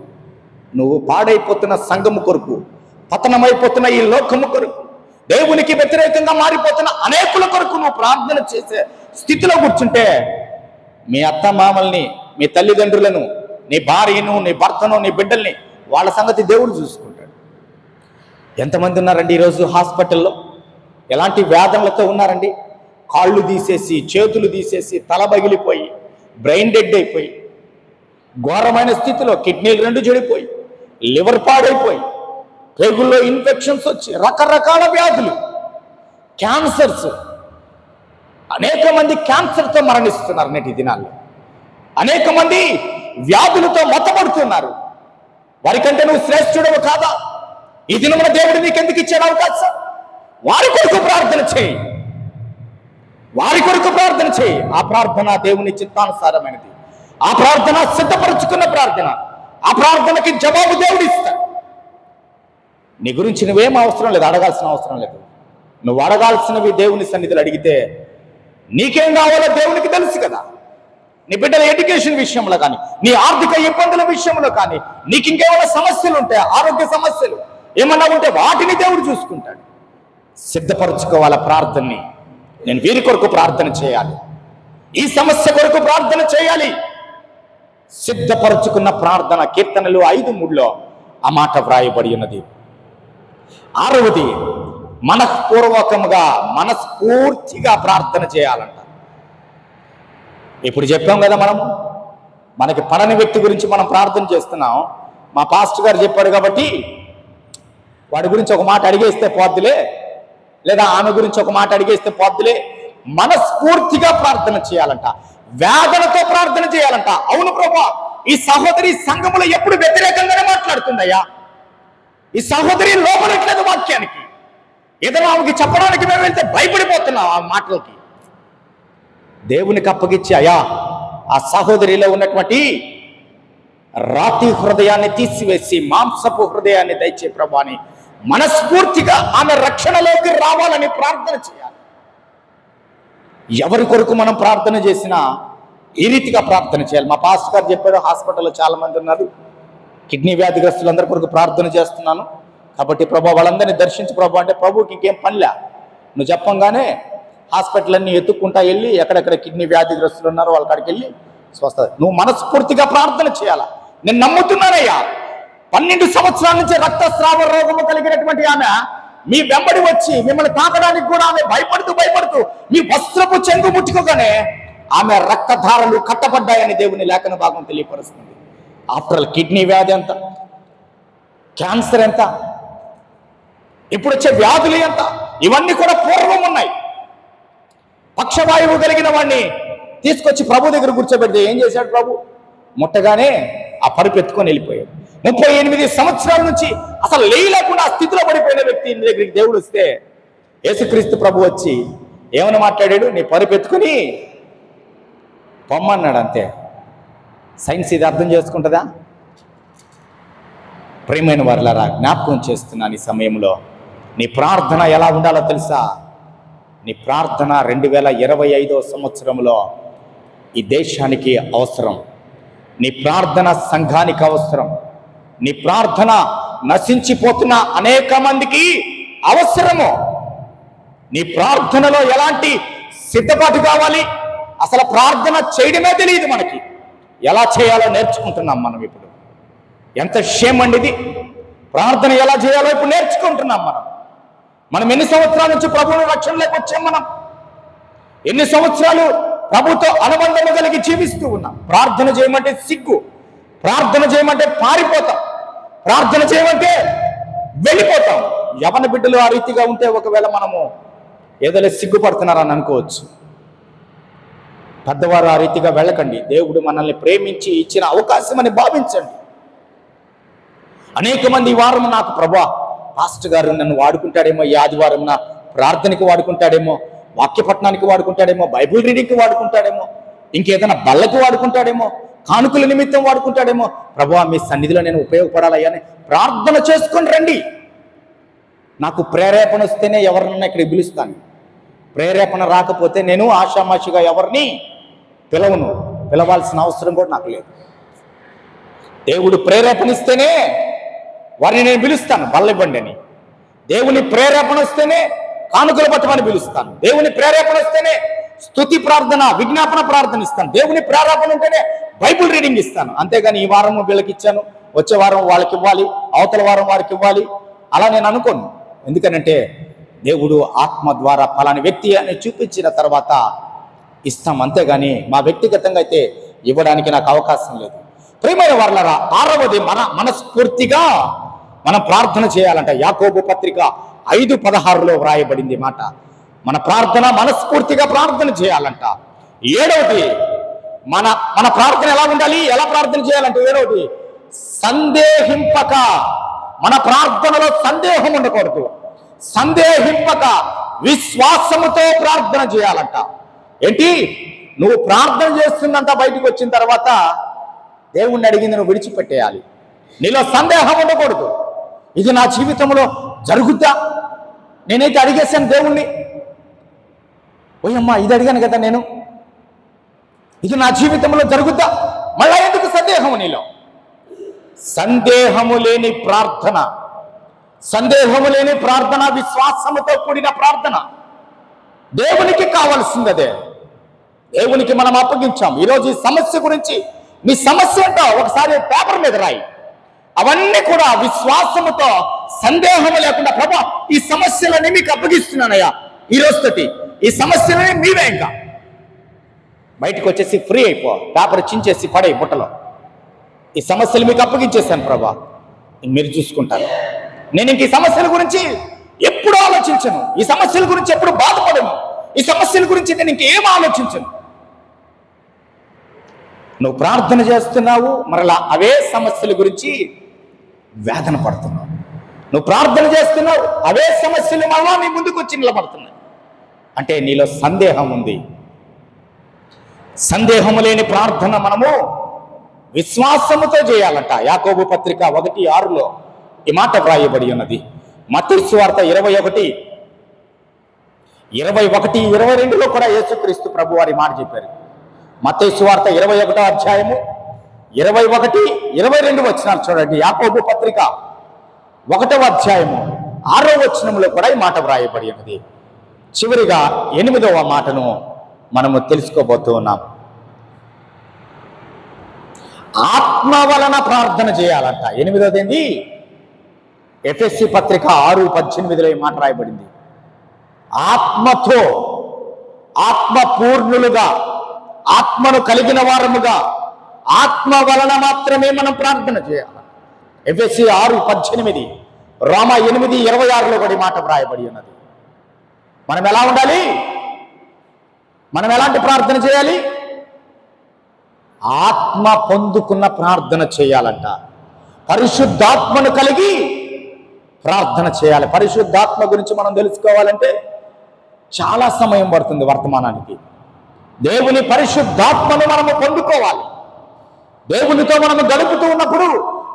నువ్వు పాడైపోతున్న సంఘము కొరకు, పతనమైపోతున్న ఈ లోకము కొరకు, దేవునికి వ్యతిరేకంగా మారిపోతున్న అనేకుల కొరకు నువ్వు ప్రార్థన చేసే స్థితిలో కూర్చుంటే మీ అత్త మామల్ని, మీ తల్లిదండ్రులను, నీ భార్యను, నీ భర్తను, నీ బిడ్డల్ని, వాళ్ళ సంగతి దేవుడు చూసుకుంటాడు. ఎంతమంది ఉన్నారండి ఈరోజు హాస్పిటల్లో? ఎలాంటి వ్యాధులతో ఉన్నారండి? కాళ్ళు తీసేసి, చేతులు తీసేసి, తల పగిలిపోయి, బ్రెయిన్ డెడ్ అయిపోయి, ఘోరమైన స్థితిలో కిడ్నీలు 2 చెడిపోయి, లివర్ పాడైపోయి, పేగుల్లో ఇన్ఫెక్షన్స్ వచ్చి రకరకాల వ్యాధులు, క్యాన్సర్స్, అనేక మంది క్యాన్సర్తో మరణిస్తున్నారు నేటి దినాల్లో. అనేక మంది వ్యాధులతో మొత్తపడుతున్నారు. వారికంటే నువ్వు శ్రేష్ఠుడవు కాదా? ఈ దినమున దేవుడు నీకెందుకు ఇచ్చాడు అవకాశం? వారి కొరకు ప్రార్థన చేయి. వారి కొరకు ప్రార్థన చేయి. ఆ ప్రార్థన దేవుని చిత్తానుసారమైనది. ఆ ప్రార్థన సిద్ధపరుచుకున్న ప్రార్థన. ఆ ప్రార్థనకి జవాబు దేవుడు ఇస్తాడు. నీ గురించి నువ్వేం అవసరం లేదు, అడగాల్సిన అవసరం లేదు. నువ్వు అడగాల్సినవి దేవుని సన్నిధిలో అడిగితే నీకేం కావాలో దేవునికి తెలుసు కదా. నీ బిడ్డల ఎడ్యుకేషన్ విషయంలో కానీ, నీ ఆర్థిక ఇబ్బందుల విషయంలో కానీ, నీకు ఇంకేమైనా సమస్యలు ఉంటాయి, ఆరోగ్య సమస్యలు ఏమన్నా ఉంటే వాటిని దేవుడు చూసుకుంటాడు. సిద్ధపరచుకోవాల ప్రార్థనని. నేను వీరి కొరకు ప్రార్థన చేయాలి, ఈ సమస్య కొరకు ప్రార్థన చేయాలి. సిద్ధపరచుకున్న ప్రార్థన. కీర్తనలు 5:3 ఆ మాట వ్రాయబడి ఉన్నది. 6వది, మనఃపూర్వకముగా మనస్ఫూర్తిగా ప్రార్థన చేయాలంట. ఇప్పుడు చెప్పాం కదా, మనకి పడని వ్యక్తి గురించి మనం ప్రార్థన చేస్తున్నాం. మా పాస్టర్ గారు చెప్పాడు కాబట్టి వాడి గురించి ఒక మాట అడిగేస్తే పోద్దులే, లేదా ఆమె గురించి ఒక మాట అడిగేస్తే పోద్దులే. మనస్ఫూర్తిగా ప్రార్థన చేయాలంట, వేదనతో ప్రార్థన చేయాలంట. అవును ప్రభా, ఈ సహోదరి సంఘములో ఎప్పుడు వ్యతిరేకంగానే మాట్లాడుతుందయ్యా, ఈ సహోదరి లోపలట్లేదు వాక్యానికి. ఏదైనా ఆమెకి చెప్పడానికి మేము వెళ్తే భయపడిపోతున్నాం ఆ మాటలకి. దేవునికి అప్పగిచ్చి, అయ్యా ఆ సహోదరిలో ఉన్నటువంటి రాతి హృదయాన్ని తీసివేసి మాంసపు హృదయాన్ని దయచే ప్రభా అని మనస్ఫూర్తిగా ఆమె రక్షణలోకి రావాలని ప్రార్థన చేయాలి. ఎవరి కొరకు మనం ప్రార్థన చేసినా ఈ రీతిగా ప్రార్థన చేయాలి. మా పాస్టర్ గారు చెప్పారు, హాస్పిటల్లో చాలా మంది ఉన్నారు, కిడ్నీ వ్యాధిగ్రస్తులందరి కొరకు ప్రార్థన చేస్తున్నాను కాబట్టి ప్రభా వాళ్ళందరినీ దర్శించు ప్రభా అంటే, ప్రభుకి ఇంకేం పనిలే, నువ్వు చెప్పంగానే హాస్పిటల్ అన్ని ఎత్తుక్కుంటా వెళ్ళి ఎక్కడెక్కడ కిడ్నీ వ్యాధిగ్రస్తులు ఉన్నారో వాళ్ళ కాడికి వెళ్ళి స్వస్థ. నువ్వు మనస్ఫూర్తిగా ప్రార్థన చేయాలా. నేను నమ్ముతున్నానయ్యా, 12 సంవత్సరాల నుంచి రక్తస్రావ రోగము కలిగినటువంటి ఆమె మీ వెంబడి వచ్చి మిమ్మల్ని తాకడానికి కూడా ఆమె భయపడుతూ మీ వస్త్రపు చెంగు ముట్టుకోగానే ఆమె రక్తధారలు కట్టబడ్డాయని దేవుని లేఖన భాగం తెలియపరుస్తుంది. ఆఫ్టర్ కిడ్నీ వ్యాధి ఎంత, క్యాన్సర్ ఎంత, ఇప్పుడు వచ్చే వ్యాధులు ఎంత, ఇవన్నీ కూడా పూర్వం ఉన్నాయి. పక్షవాయువు కలిగిన వాడిని తీసుకొచ్చి ప్రభు దగ్గర కూర్చోబెడితే ఏం చేశాడు ప్రభు? ముట్టగానే ఆ పరుపు ఎత్తుకొని వెళ్ళిపోయాడు. 38 సంవత్సరాల నుంచి అసలు లేయలేకుండా ఆ స్థితిలో పడిపోయిన వ్యక్తి దగ్గరికి దేవుడు వస్తే యేసుక్రీస్తు ప్రభు వచ్చి ఏమని మాట్లాడాడు? నీ పరుపు ఎత్తుకొని పొమ్మన్నాడు. అంతే. సైన్స్ ఇది అర్థం చేసుకుంటుందా? ప్రియమైన వారలారా, జ్ఞాపకం చేస్తున్నాను ఈ సమయంలో నీ ప్రార్థన ఎలా ఉండాలో తెలుసా? నీ ప్రార్థన 2025వ సంవత్సరంలో ఈ దేశానికి అవసరం. నీ ప్రార్థన సంఘానికి అవసరం. నీ ప్రార్థన నశించిపోతున్న అనేక మందికి అవసరము. నీ ప్రార్థనలో ఎలాంటి సిద్ధపాటు కావాలి? అసలు ప్రార్థన చేయడమే తెలియదు మనకి. ఎలా చేయాలో నేర్చుకుంటున్నాం మనం ఇప్పుడు. ఎంత షేమ్ అండి ఇది! ప్రార్థన ఎలా చేయాలో ఇప్పుడు నేర్చుకుంటున్నాం మనం ఎన్ని సంవత్సరాల నుంచి ప్రభువుని రక్షణలోకి వచ్చాం? మనం ఎన్ని సంవత్సరాలు ప్రభుతో అనుబంధము కలిగి జీవిస్తూ ఉన్నాం. ప్రార్థన చేయమంటే సిగ్గు, ప్రార్థన చేయమంటే పారిపోతాం, ప్రార్థన చేయమంటే వెళ్ళిపోతాం. యవన బిడ్డలు ఆ రీతిగా ఉంటే ఒకవేళ మనము ఏదో సిగ్గుపడుతున్నారని అనుకోవచ్చు. పెద్దవారు ఆ రీతిగా వెళ్ళకండి. దేవుడు మనల్ని ప్రేమించి ఇచ్చిన అవకాశం అని భావించండి. అనేక మంది ఈ వారం నాకు ప్రభా పాస్టర్ గారు నన్ను వాడుకుంటాడేమో, ఈ ఆదివారం నా ప్రార్థనకి వాడుకుంటాడేమో, వాక్యపట్నానికి వాడుకుంటాడేమో, బైబిల్ రీడింగ్కి వాడుకుంటాడేమో, ఇంకేదైనా బళ్ళకి వాడుకుంటాడేమో, కానుకల నిమిత్తం వాడుకుంటాడేమో. ప్రభువా మీ సన్నిధిలో నేను ఉపయోగపడాలయ్యా అని ప్రార్థన చేసుకొని రండి. నాకు ప్రేరేపణ వస్తేనే ఎవరినన్నా ఇక్కడికి పిలుస్తాను. ప్రేరేపణ రాకపోతే నేను ఆషామాషిగా ఎవరిని పిలవను. పిలవాల్సిన అవసరం కూడా నాకు లేదు. దేవుడు ప్రేరేపణ ఇస్తేనే వారిని నేను పిలుస్తాను, బల్లెవ్వండి అని. దేవుని ప్రేరేపణ వస్తేనే కానుకలు పట్టమని పిలుస్తాను. దేవుని ప్రేరేపణ వస్తేనే స్తుతి ప్రార్థన, విజ్ఞాపన ప్రార్థన ఇస్తాను. దేవుని ప్రేరేపణ ఉంటేనే బైబిల్ రీడింగ్ ఇస్తాను. అంతేగాని ఈ వారం వీళ్ళకి ఇచ్చాను, వచ్చే వారం వాళ్ళకి ఇవ్వాలి, అవతల వారం వారికి ఇవ్వాలి అలా నేను అనుకోను. ఎందుకనంటే దేవుడు ఆత్మ ద్వారా ఫలాని వ్యక్తి అని చూపించిన తర్వాత ఇస్తాం. అంతేగాని మా వ్యక్తిగతంగా అయితే ఇవ్వడానికి నాకు అవకాశం లేదు. ప్రియమైన వారలారా, 6వది మనస్ఫూర్తిగా మనం ప్రార్థన చేయాలంట. యాకోబు పత్రిక 5:16లో వ్రాయబడింది మాట. మన ప్రార్థన మనస్ఫూర్తిగా ప్రార్థన చేయాలంట. 7వది మన ప్రార్థన ఎలా ఉండాలి, ఎలా ప్రార్థన చేయాలంటే 7వది సందేహింపక. మన ప్రార్థనలో సందేహం ఉండకూడదు. సందేహింపక విశ్వాసముతో ప్రార్థన చేయాలంట. ఏంటి? నువ్వు ప్రార్థన చేస్తున్నంత బయటకు వచ్చిన తర్వాత దేవుణ్ణి అడిగింది నువ్వు విడిచిపెట్టేయాలి. నీలో సందేహం ఉండకూడదు. ఇది నా జీవితంలో జరుగుద్దా? నేనైతే అడిగేశాను దేవుణ్ణి, ఓయమ్మా ఇది అడిగాను కదా నేను, ఇది నా జీవితంలో జరుగుద్దా? మళ్ళా ఎందుకు సందేహము నీలో? సందేహము లేని ప్రార్థన, సందేహము లేని ప్రార్థన, విశ్వాసముతో కూడిన ప్రార్థన దేవునికి కావాల్సింది. అదే దేవునికి మనం అప్పగించాం. ఈరోజు ఈ సమస్య గురించి, నీ సమస్య ఏంటో ఒకసారి పేపర్ మీద రాయి. అవన్నీ కూడా విశ్వాసముతో, సందేహము లేకుండా, ప్రభా ఈ సమస్యలని మీకు అప్పగిస్తున్నానయ్యా, ఈ రోజుతోటి ఈ సమస్యలని మీవే, ఇంకా బయటకు వచ్చేసి ఫ్రీ అయిపో, పేపర్ చించేసి పడే బుట్టలో. ఈ సమస్యలు మీకు అప్పగించేశాను ప్రభా, మీరు చూసుకుంటారు. నేను ఇంక ఈ సమస్యల గురించి ఎప్పుడు ఆలోచించను, ఈ సమస్యల గురించి ఎప్పుడు బాధపడను, ఈ సమస్యల గురించి నేను ఇంకేం ఆలోచించను. నువ్వు ప్రార్థన చేస్తున్నావు, మరలా అవే సమస్యల గురించి వేదన పడుతున్నావు. నువ్వు ప్రార్థన చేస్తున్నావు, అవే సమస్యలు మళ్ళా నీ ముందుకు వచ్చి నిలబడుతున్నాయి. అంటే నీలో సందేహం ఉంది. సందేహము లేని ప్రార్థన మనము విశ్వాసముతో చేయాలంట. యాకోబు పత్రిక 1:6 ఈ మాట వ్రాయబడి ఉన్నది. మత్తయి సువార్త 21:22 కూడా యేసుక్రీస్తు ప్రభు వారి మాట చెప్పారు. మత్తయి సువార్త 21వ అధ్యాయము 21-22 వచనాలు చూడండి. యాకోబు పత్రిక 1వ అధ్యాయము 6వ వచనంలో కూడా ఈ మాట వ్రాయబడి ఉన్నది. చివరిగా 8వ మాటను మనము తెలుసుకోబోతూ ఉన్నాం. ఆత్మ వలన ప్రార్థన చేయాలంట. 8వది ఏంది? ఎఫెసీ పత్రిక 6:18 ఈ మాట రాయబడింది. ఆత్మతో, ఆత్మ పూర్ణులుగా, ఆత్మను కలిగిన వారముగా, ఆత్మ వలన మాత్రమే మనం ప్రార్థన చేయాలి. ఎఫెసీ 6:18, రోమా 8:26 కూడా ఈ మాట వ్రాయబడి ఉన్నది. మనం ఎలా ఉండాలి? మనం ఎలాంటి ప్రార్థన చేయాలి? ఆత్మ పొందుకున్న ప్రార్థన చేయాలంట. పరిశుద్ధాత్మను కలిగి ప్రార్థన చేయాలి. పరిశుద్ధాత్మ గురించి మనం తెలుసుకోవాలంటే చాలా సమయం పడుతుంది వర్తమానానికి. దేవుని పరిశుద్ధాత్మను మనము పొందుకోవాలి. దేవునితో మనము గడుపుతూ ఉన్నప్పుడు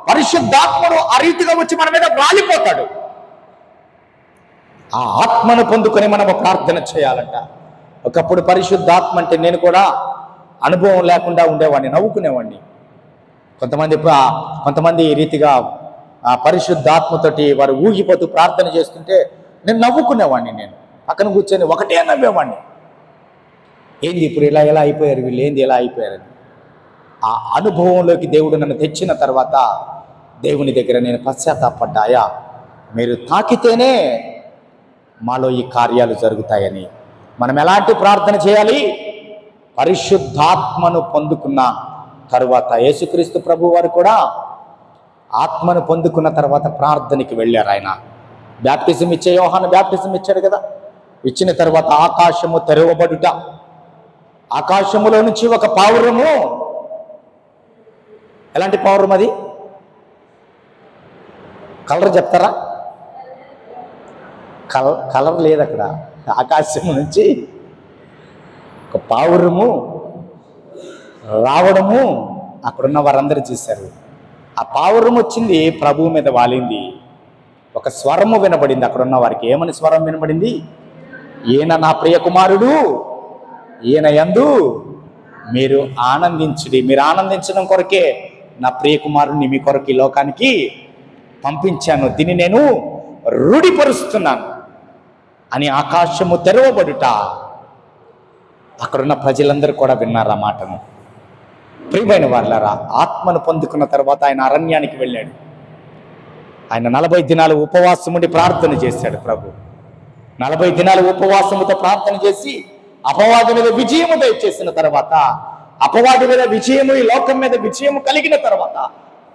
పరిశుద్ధాత్మను ఆ రీతిగా వచ్చి మన మీద రాలిపోతాడు. ఆ ఆత్మను పొందుకొని మనము ప్రార్థన చేయాలంట. ఒకప్పుడు పరిశుద్ధాత్మ అంటే నేను కూడా అనుభవం లేకుండా ఉండేవాడిని, నవ్వుకునేవాడిని. కొంతమంది ఈ రీతిగా ఆ పరిశుద్ధాత్మతోటి వారు ఊగిపోతూ ప్రార్థన చేస్తుంటే నేను నవ్వుకునేవాడిని. నేను పక్కన కూర్చొని ఒకటే నవ్వేవాడిని. ఏంది ఇప్పుడు ఇలా ఎలా అయిపోయారు వీళ్ళు, ఏంది ఎలా అయిపోయారని. ఆ అనుభవంలోకి దేవుడు నన్ను తెచ్చిన తర్వాత దేవుని దగ్గర నేను పశ్చాత్తాపడ్డాయా, మీరు తాకితేనే మాలో ఈ కార్యాలు జరుగుతాయని. మనం ఎలాంటి ప్రార్థన చేయాలి? పరిశుద్ధాత్మను పొందుకున్న తరువాత, యేసుక్రీస్తు ప్రభు వారు కూడా ఆత్మను పొందుకున్న తర్వాత ప్రార్థనకి వెళ్ళారు. ఆయన బ్యాప్టిజం ఇచ్చే యోహాను బ్యాప్టిజం ఇచ్చాడు కదా. ఇచ్చిన తర్వాత ఆకాశము తెరవబడుట, ఆకాశములో నుంచి ఒక పావురము, ఎలాంటి పావురం అది? కలర్ చెప్తారా? కలర్ లేదు అక్కడ. ఆకాశము నుంచి ఒక పావురము రావడము అక్కడున్న వారందరూ చూశారు. ఆ పావురం వచ్చింది, ప్రభువు మీద వాలింది. ఒక స్వరము వినబడింది అక్కడున్న వారికి. ఏమని స్వరం వినబడింది? ఈయన నా ప్రియ కుమారుడు, ఈయన యందు మీరు ఆనందించుడి. మీరు ఆనందించడం కొరకే నా ప్రియ కుమారుడిని మీ కొరకు ఈ లోకానికి పంపించాను, దీన్ని నేను రూఢిపరుస్తున్నాను అని ఆకాశము తెరవబడుట. అక్కడున్న ప్రజలందరూ కూడా విన్నారు ఆ మాటను. ప్రియమైన వారులారా, ఆత్మను పొందుకున్న తర్వాత ఆయన అరణ్యానికి వెళ్ళాడు. ఆయన 40 దినాలు ఉపవాసం ఉండి ప్రార్థన చేశాడు. ప్రభు 40 దినాలు ఉపవాసముతో ప్రార్థన చేసి అపవాది మీద విజయము దయచేసిన తర్వాత, అపవాది మీద విజయము, ఈ లోకం మీద విజయము కలిగిన తర్వాత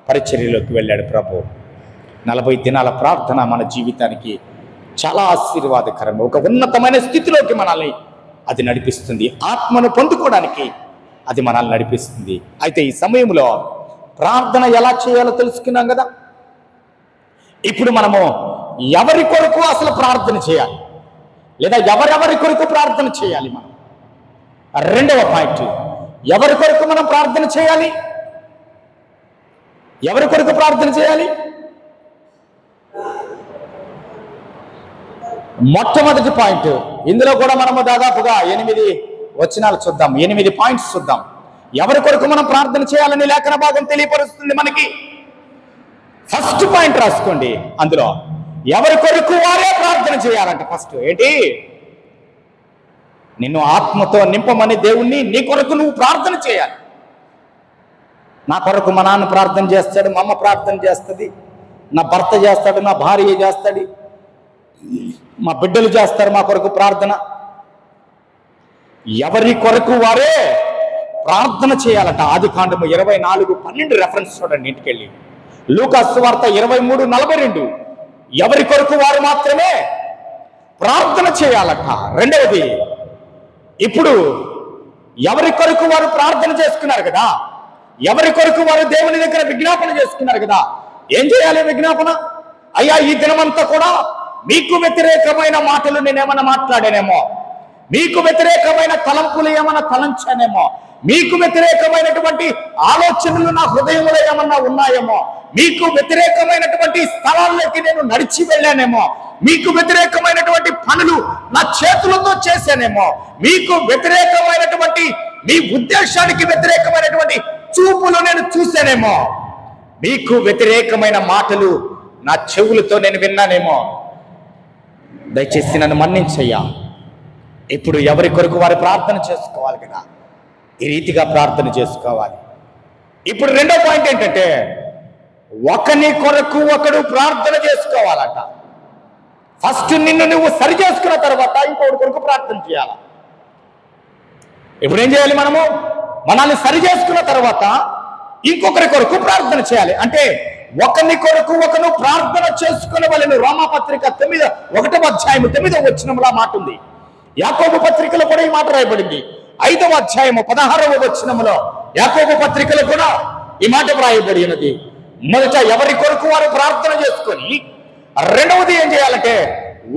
పరిచర్యలోకి వెళ్ళాడు ప్రభు. 40 దినాల ప్రార్థన మన జీవితానికి చాలా ఆశీర్వాదకరం. ఒక ఉన్నతమైన స్థితిలోకి మనల్ని అది నడిపిస్తుంది. ఆత్మను పొందుకోవడానికి అది మనల్ని నడిపిస్తుంది. అయితే ఈ సమయంలో ప్రార్థన ఎలా చేయాలో తెలుసుకున్నాం కదా. ఇప్పుడు మనము ఎవరి కొరకు అసలు ప్రార్థన చేయాలి, లేదా ఎవరెవరి కొరకు ప్రార్థన చేయాలి? మనం రెండవ పాయింట్, ఎవరి కొరకు మనం ప్రార్థన చేయాలి? ఎవరి కొరకు ప్రార్థన చేయాలి? మొట్టమొదటి పాయింట్, ఇందులో కూడా మనము దాదాపుగా 8 వచనాలు చూద్దాం, 8 పాయింట్స్ చూద్దాం. ఎవరి కొరకు మనం ప్రార్థన చేయాలని లేఖన భాగం తెలియపరుస్తుంది మనకి. ఫస్ట్ పాయింట్ రాసుకోండి, అందులో ఎవరి కొరకు వారే ప్రార్థన చేయాలంట. ఫస్ట్ ఏంటి? నిన్ను ఆత్మతో నింపమని దేవుణ్ణి నీ కొరకు నువ్వు ప్రార్థన చేయాలి. నా కొరకు మా నాన్న ప్రార్థన చేస్తాడు, మా అమ్మ ప్రార్థన చేస్తుంది, నా భర్త చేస్తాడు, నా భార్య చేస్తాడు, మా బిడ్డలు చేస్తారు మా కొరకు ప్రార్థన. ఎవరి కొరకు వారే ప్రార్థన చేయాలట. ఆదికాండము 24:12 రెఫరెన్స్ చూడండి ఇంటికెళ్ళి. లూకా సువార్త 23:42 ఎవరి కొరకు వారు మాత్రమే ప్రార్థన చేయాలట. రెండవది, ఇప్పుడు ఎవరి కొరకు వారు ప్రార్థన చేసుకున్నారు కదా, ఎవరి కొరకు వారు దేవుని దగ్గర విజ్ఞాపన చేసుకున్నారు కదా, ఏం చేయాలి విజ్ఞాపన? అయ్యా, ఈ దినమంతా కూడా మీకు వ్యతిరేకమైన మాటలు నేనేమన్నా మాట్లాడానేమో, మీకు వ్యతిరేకమైన తలంపులు ఏమన్నా తలంచానేమో, మీకు వ్యతిరేకమైనటువంటి ఆలోచనలు నా హృదయంలో ఏమన్నా ఉన్నాయేమో, మీకు వ్యతిరేకమైనటువంటి స్థలాల్లోకి నేను నడిచి వెళ్ళానేమో, మీకు వ్యతిరేకమైనటువంటి పనులు నా చేతులతో చేశానేమో, మీకు వ్యతిరేకమైనటువంటి మీ ఉద్దేశానికి వ్యతిరేకమైనటువంటి చూపులు నేను చూశానేమో, మీకు వ్యతిరేకమైన మాటలు నా చెవులతో నేను విన్నానేమో, దయచేసి నన్ను మన్నించయ్యా. ఇప్పుడు ఎవరి కొరకు వారు ప్రార్థన చేసుకోవాలి కదా, ఈ రీతిగా ప్రార్థన చేసుకోవాలి. ఇప్పుడు రెండో పాయింట్ ఏంటంటే, ఒకని కొరకు ఒకడు ప్రార్థన చేసుకోవాలట. ఫస్ట్ నిన్ను నువ్వు సరి చేసుకున్న తర్వాత ఇంకొకటి కొరకు ప్రార్థన చేయాలి. ఇప్పుడు ఏం చేయాలి? మనల్ని సరి చేసుకున్న తర్వాత ఇంకొకరి కొరకు ప్రార్థన చేయాలి. అంటే ఒకని కొరకు ఒకను ప్రార్థన చేసుకునే వాళ్ళని రోమాపత్రిక 1వ అధ్యాయం 9వ వచనంలో మాట ఉంది. యాకోబు పత్రికలో కూడా ఈ మాట రాయబడింది. 5వ అధ్యాయము 16వ వచనంలో యాకోబు పత్రికలో కూడా ఈ మాట రాయబడి ఉన్నది. మొదట ఎవరి కొరకు వారు ప్రార్థన చేసుకొని, రెండవది ఏం చేయాలంటే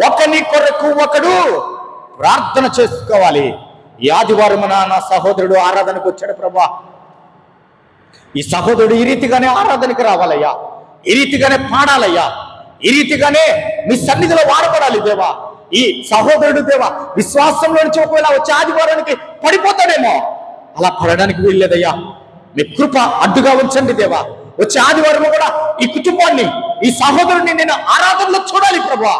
ఒకని కొరకు ఒకడు ప్రార్థన చేసుకోవాలి. ఈ ఆదివారం నా సహోదరుడు ఆరాధనకు వచ్చాడు. ప్రభా, ఈ సహోదరుడు ఈ రీతిగానే ఆరాధనకి రావాలయ్యా, ఈ రీతిగానే పాడాలయ్యా, ఈ రీతిగానే మీ సన్నిధిలో వాడబడాలి దేవా. ఈ సహోదరుడు దేవా విశ్వాసంలో నుంచి ఒకవేళ వచ్చే ఆదివారానికి పడిపోతాడేమో, అలా పడడానికి వీల్లేదయ్యా. మీ కృప అడ్డుగా ఉంచండి దేవా. వచ్చే ఆదివారం కూడా ఈ కుటుంబాన్ని, ఈ సహోదరుడిని నేను ఆరాధనలో చూడాలి ప్రభా.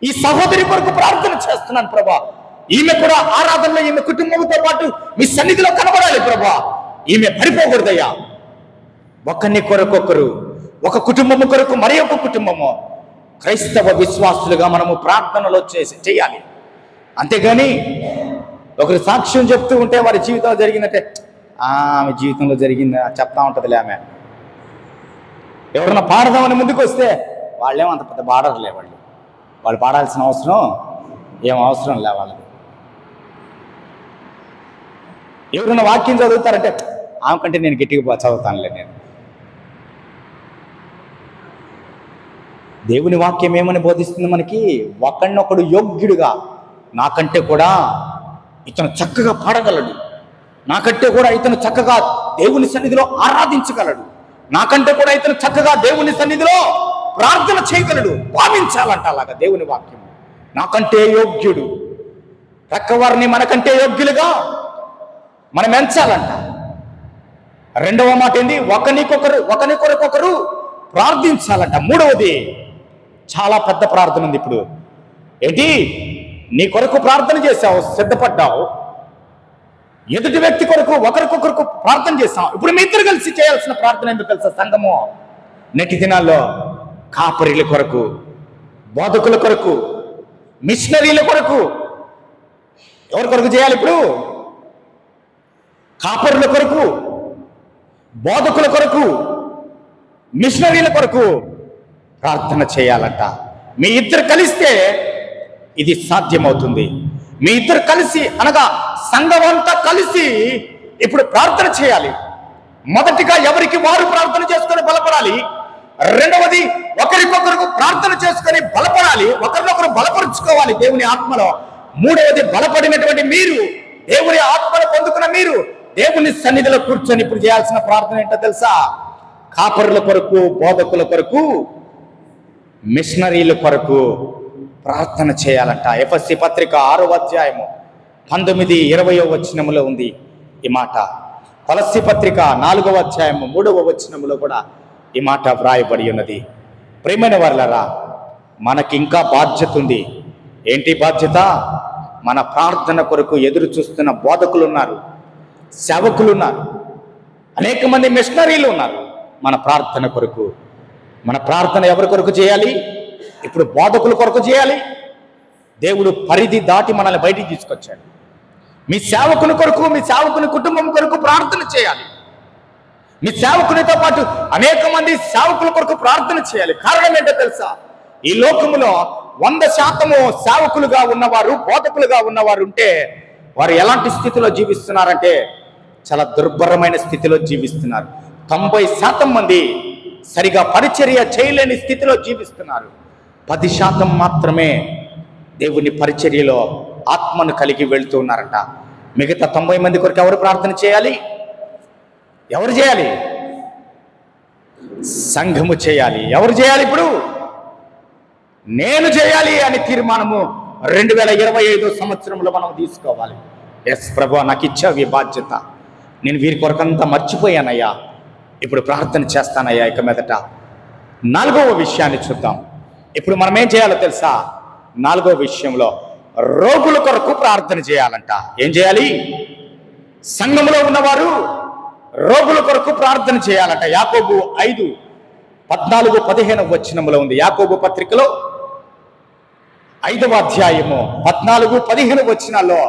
ఈ సహోదరి కొరకు ప్రార్థన చేస్తున్నాను ప్రభా. ఈమె కూడా ఆరాధనలో ఈమె కుటుంబంతో పాటు మీ సన్నిధిలో కనబడాలి ప్రభా. ఈమె పడిపోకూడదయ్యా. ఒకరిని కొరకొకరు, ఒక కుటుంబము కొరకు మరి ఒక కుటుంబము, క్రైస్తవ విశ్వాసులుగా మనము ప్రార్థనలో చేయాలి. అంతేగాని ఒకరు సాక్ష్యం చెప్తూ ఉంటే వారి జీవితంలో జరిగినట్టే, ఆమె జీవితంలో జరిగింది చెప్తా ఉంటుందిలే ఆమె. ఎవరన్నా పాడదామని ముందుకు వస్తే వాళ్ళేమో అంత పెద్ద పాడరులే, వాళ్ళు పాడాల్సిన అవసరం ఏం అవసరం లే వాళ్ళకి. ఎవరైనా వాక్యం చదువుతారంటే ఆమె కంటే నేను గట్టిగా చదువుతానులే. నేను దేవుని వాక్యం ఏమని బోధిస్తుంది మనకి? ఒకడినొకడు యోగ్యుడుగా, నాకంటే కూడా ఇతను చక్కగా పాడగలడు, నాకంటే కూడా ఇతను చక్కగా దేవుని సన్నిధిలో ఆరాధించగలడు, నాకంటే కూడా ఇతను చక్కగా దేవుని సన్నిధిలో ప్రార్థన చేయగలడు, భావించాలంట అలాగా దేవుని వాక్యం. నాకంటే యోగ్యుడు, ప్రక్కవారిని మనకంటే యోగ్యులుగా మనం ఎంచాలంట. రెండవ మాట ఏంది? ఒకని కొరకొకరు ప్రార్థించాలంట. మూడవది చాలా పెద్ద ప్రార్థన ఉంది. ఇప్పుడు ఏంటి? నీ కొరకు ప్రార్థన చేశావు, సిద్ధపడ్డావు, ఎదుటి వ్యక్తి కొరకు ఒకరికొకరికి ప్రార్థన చేస్తాం. ఇప్పుడు మీ ఇద్దరు కలిసి చేయాల్సిన ప్రార్థన ఎందుకు తెలుసా? సంఘము నేటి దినాల్లో కాపరిల కొరకు, బోధకుల కొరకు, మిషనరీల కొరకు. ఎవరి కొరకు చేయాలి ఇప్పుడు? కాపరుల కొరకు, బోధకుల కొరకు, మిషనరీల కొరకు ప్రార్థన చేయాలంట. మీ ఇద్దరు కలిస్తే ఇది సాధ్యమవుతుంది. మీ ఇద్దరు కలిసి అనగా సంఘం అంతా కలిసి ఇప్పుడు ప్రార్థన చేయాలి. మొదటిగా ఎవరికి వారు ప్రార్థన చేసుకొని బలపడాలి. రెండవది ఒకరికొకరు ప్రార్థన చేసుకొని బలపడాలి, ఒకరినొకరు బలపరుచుకోవాలి దేవుని ఆత్మలో. మూడవది బలపడినటువంటి మీరు దేవుని ఆత్మను పొందుకున్న మీరు దేవుని సన్నిధిలో కూర్చొని ఇప్పుడు చేయాల్సిన ప్రార్థన ఏంటో తెలుసా? కాపరుల కొరకు, బోధకుల కొరకు, మిషనరీల కొరకు ప్రార్థన చేయాలంట. ఎఫెసీ పత్రిక 6వ అధ్యాయము 19, 20వ వచనములో ఉంది ఈ మాట. కొలస్సీ పత్రిక 4వ అధ్యాయము 3వ వచనములో కూడా ఈ మాట వ్రాయబడి ఉన్నది. ప్రియమైన వారలారా, మనకి ఇంకా బాధ్యత ఉంది. ఏంటి బాధ్యత? మన ప్రార్థన కొరకు ఎదురు చూస్తున్న బోధకులు ఉన్నారు, సేవకులు ఉన్నారు, అనేక మంది మిషనరీలు ఉన్నారు. మన ప్రార్థన కొరకు, మన ప్రార్థన ఎవరి కొరకు చేయాలి? ఇప్పుడు బోధకుల కొరకు చేయాలి. దేవుడు పరిధి దాటి మనల్ని బయటికి తీసుకొచ్చాడు. మీ సేవకుని కొరకు, మీ సేవకుని కుటుంబం కొరకు ప్రార్థన చేయాలి. మీ సేవకునితో పాటు అనేక మంది సేవకుల కొరకు ప్రార్థన చేయాలి. కారణం ఏంటో తెలుసా? ఈ లోకములో 100% సేవకులుగా ఉన్నవారు, బోధకులుగా ఉన్నవారు ఉంటే వారు ఎలాంటి స్థితిలో జీవిస్తున్నారంటే చాలా దుర్భరమైన స్థితిలో జీవిస్తున్నారు. 90% మంది సరిగా పరిచర్య చేయలేని స్థితిలో జీవిస్తున్నారు. 10% మాత్రమే దేవుని పరిచర్యలో ఆత్మను కలిగి వెళ్తూ ఉన్నారంట. మిగతా 90 మంది కొరకు ఎవరు ప్రార్థన చేయాలి? ఎవరు చేయాలి? సంఘము చేయాలి. ఎవరు చేయాలి? ఇప్పుడు నేను చేయాలి అని తీర్మానము 2025 సంవత్సరంలో మనం తీసుకోవాలి. ఎస్ ప్రభు, నాకు ఇచ్చావు ఈ బాధ్యత, నేను వీరి కొరకంతా మర్చిపోయానయ్యా, ఇప్పుడు ప్రార్థన చేస్తానయ్యా. ఇక మీదట 4వ విషయాన్ని చూద్దాం. ఇప్పుడు మనం ఏం చేయాలో తెలుసా? 4వ విషయంలో రోగుల కొరకు ప్రార్థన చేయాలంట. ఏం చేయాలి? సంఘంలో ఉన్నవారు రోగుల కొరకు ప్రార్థన చేయాలంట. యాకోబు 5, 14, 15 వచనములో ఉంది. యాకోబు పత్రికలో 5వ అధ్యాయము 14, 15 వచనాల్లో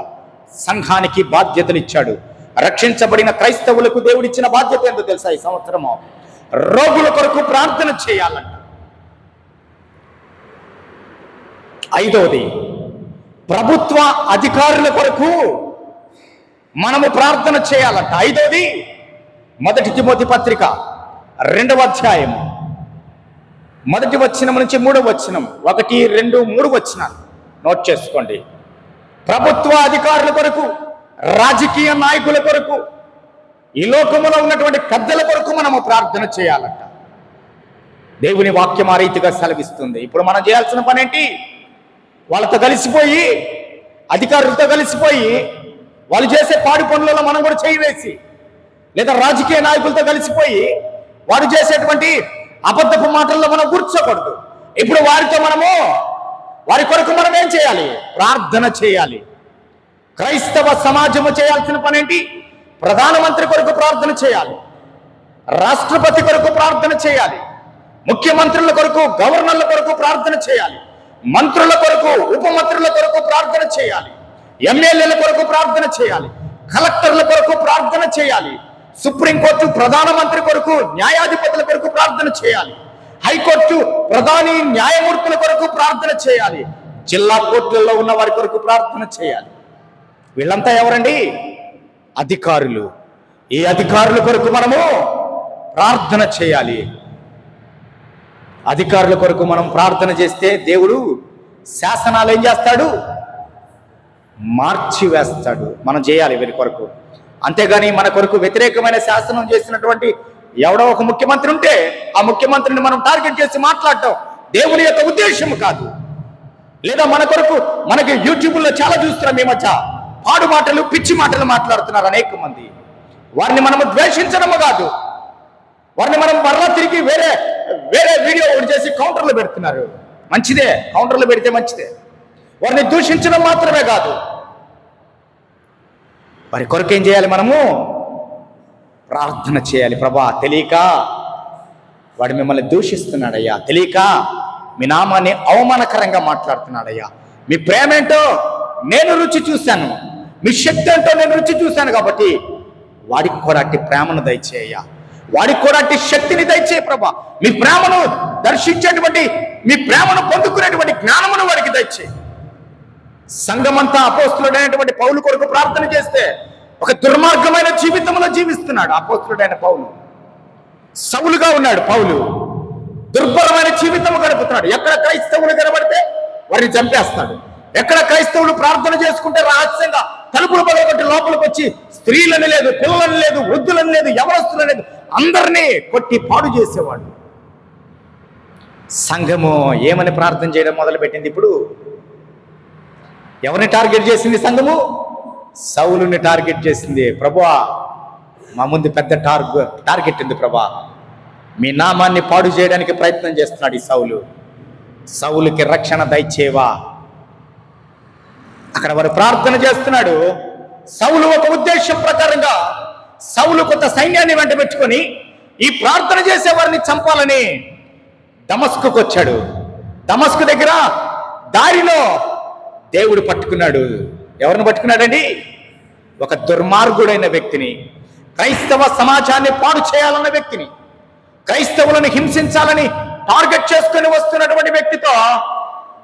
సంఘానికి బాధ్యతలు ఇచ్చాడు. రక్షించబడిన క్రైస్తవులకు దేవుడిచ్చిన బాధ్యత ఏంటో తెలుసా? ఈ సంవత్సరము రోగుల కొరకు ప్రార్థన చేయాలంట. 5వది, ప్రభుత్వ అధికారుల కొరకు మనము ప్రార్థన చేయాలంట. 5వది, 1 తిమోతి పత్రిక 2వ అధ్యాయము 1వ వచనం నుంచి 3వ వచనం, 1, 2, 3 వచనాలు నోట్ చేసుకోండి. ప్రభుత్వ అధికారుల కొరకు, రాజకీయ నాయకుల కొరకు, ఈ లోకములో ఉన్నటువంటి పెద్దల కొరకు మనము ప్రార్థన చేయాలంట. దేవుని వాక్యం ఆ రీతిగా సెలవిస్తుంది. ఇప్పుడు మనం చేయాల్సిన పని ఏంటి? వాళ్ళతో కలిసిపోయి, అధికారులతో కలిసిపోయి, వాళ్ళు చేసే పాడి పనులలో మనం కూడా చేయి వేసి, లేదా రాజకీయ నాయకులతో కలిసిపోయి వారు చేసేటువంటి అబద్ధపు మాటల్లో మనం కూర్చోకూడదు. ఇప్పుడు వారితో వారి కొరకు మనం ఏం చేయాలి? ప్రార్థన చేయాలి. క్రైస్తవ సమాజము చేయాల్సిన పని ఏంటి? ప్రధానమంత్రి కొరకు ప్రార్థన చేయాలి, రాష్ట్రపతి కొరకు ప్రార్థన చేయాలి, ముఖ్యమంత్రుల కొరకు, గవర్నర్ల కొరకు ప్రార్థన చేయాలి, మంత్రుల కొరకు, ఉప మంత్రుల కొరకు ప్రార్థన చేయాలి, ఎమ్మెల్యేల కొరకు ప్రార్థన చేయాలి, కలెక్టర్ల కొరకు ప్రార్థన చేయాలి, సుప్రీంకోర్టు ప్రధానమంత్రి కొరకు, న్యాయాధిపతుల కొరకు ప్రార్థన చేయాలి, హైకోర్టు ప్రధాని న్యాయమూర్తుల కొరకు ప్రార్థన చేయాలి, జిల్లా కోర్టులలో ఉన్న వారి కొరకు ప్రార్థన చేయాలి. వీళ్ళంతా ఎవరండి? అధికారులు. ఈ అధికారుల కొరకు మనము ప్రార్థన చేయాలి. అధికారుల కొరకు మనం ప్రార్థన చేస్తే దేవుడు శాసనాలు ఏం చేస్తాడు? మార్చి వేస్తాడు. మనం చేయాలి వీరి కొరకు. అంతేగాని మన కొరకు వ్యతిరేకమైన శాసనం చేసినటువంటి ఎవడో ఒక ముఖ్యమంత్రి ఉంటే ఆ ముఖ్యమంత్రిని మనం టార్గెట్ చేసి మాట్లాడటం దేవుని యొక్క ఉద్దేశం కాదు. లేదా మన కొరకు మనకి యూట్యూబ్లో చాలా చూస్తున్నాం ఈ మధ్య, పాడు మాటలు, పిచ్చి మాటలు మాట్లాడుతున్నారు అనేక మంది. వారిని మనము ద్వేషించడము కాదు, వారిని మనం మరలా తిరిగి వేరే వీడియో ఒకటి చేసి కౌంటర్లు పెడుతున్నారు. మంచిదే, కౌంటర్లు పెడితే మంచిదే. వారిని దూషించడం మాత్రమే కాదు, వారి కొరకు ఏం చేయాలి? మనము ప్రార్థన చేయాలి. ప్రభా, తెలియక వాడు మిమ్మల్ని దూషిస్తున్నాడయ్యా, తెలియక మీ నామాన్ని అవమానకరంగా మాట్లాడుతున్నాడయ్యా, మీ ప్రేమ ఏంటో నేను రుచి చూశాను, మీ శక్తి ఏంటో నేను రుచి చూశాను, కాబట్టి వాడికి కూడా అట్టి ప్రేమను దయచేయ్యా, వాడికి కూడా అట్టి శక్తిని దయచేయ ప్రభా. మీ ప్రేమను దర్శించేటువంటి, మీ ప్రేమను పొందుకునేటువంటి జ్ఞానమును వాడికి దయచేయి. సంఘమంతా అపోస్తులుడైనటువంటి పౌలు కొరకు ప్రార్థన చేస్తే ఒక దుర్మార్గమైన జీవితంలో జీవిస్తున్నాడు అపోస్తులుడైన పౌలు. సౌలుగా ఉన్నాడు పౌలు, దుర్భరమైన జీవితం గడుపుతున్నాడు. ఎక్కడ క్రైస్తవులు కనబడితే వారిని చంపేస్తాడు, ఎక్కడ క్రైస్తవులు ప్రార్థన చేసుకుంటే రహస్యంగా తలుపులు పగలగొట్టి లోపలికి వచ్చి స్త్రీలని లేదు, పిల్లలని లేదు, వృద్ధులని లేదు, యవనస్తులని లేదు, అందరినీ కొట్టి పాడు చేసేవాడు. సంఘము ఏమని ప్రార్థన చేయడం మొదలుపెట్టింది? ఇప్పుడు ఎవరిని టార్గెట్ చేసింది? సంఘము సౌలుని టార్గెట్ చేసింది. ప్రభువా, మా ముందు పెద్ద టార్గెట్ ఉంది ప్రభా, మీ నామాన్ని పాడు చేయడానికి ప్రయత్నం చేస్తున్నాడు ఈ సౌలుకి రక్షణ దయచేవా. అక్కడ వారు ప్రార్థన చేస్తున్నాడు. సౌలు ఒక ఉద్దేశం ప్రకారంగా సౌలు కొంత సైన్యాన్ని వెంట పెట్టుకొని ఈ ప్రార్థన చేసే వారిని చంపాలని దమస్కుకు వచ్చాడు. దమస్కు దగ్గర దారిలో దేవుడు పట్టుకున్నాడు. ఎవరిని పట్టుకున్నాడండి? ఒక దుర్మార్గుడైన వ్యక్తిని, క్రైస్తవ సమాజాన్ని పాడు చేయాలన్న వ్యక్తిని, క్రైస్తవులను హింసించాలని టార్గెట్ చేసుకుని వస్తున్నటువంటి వ్యక్తితో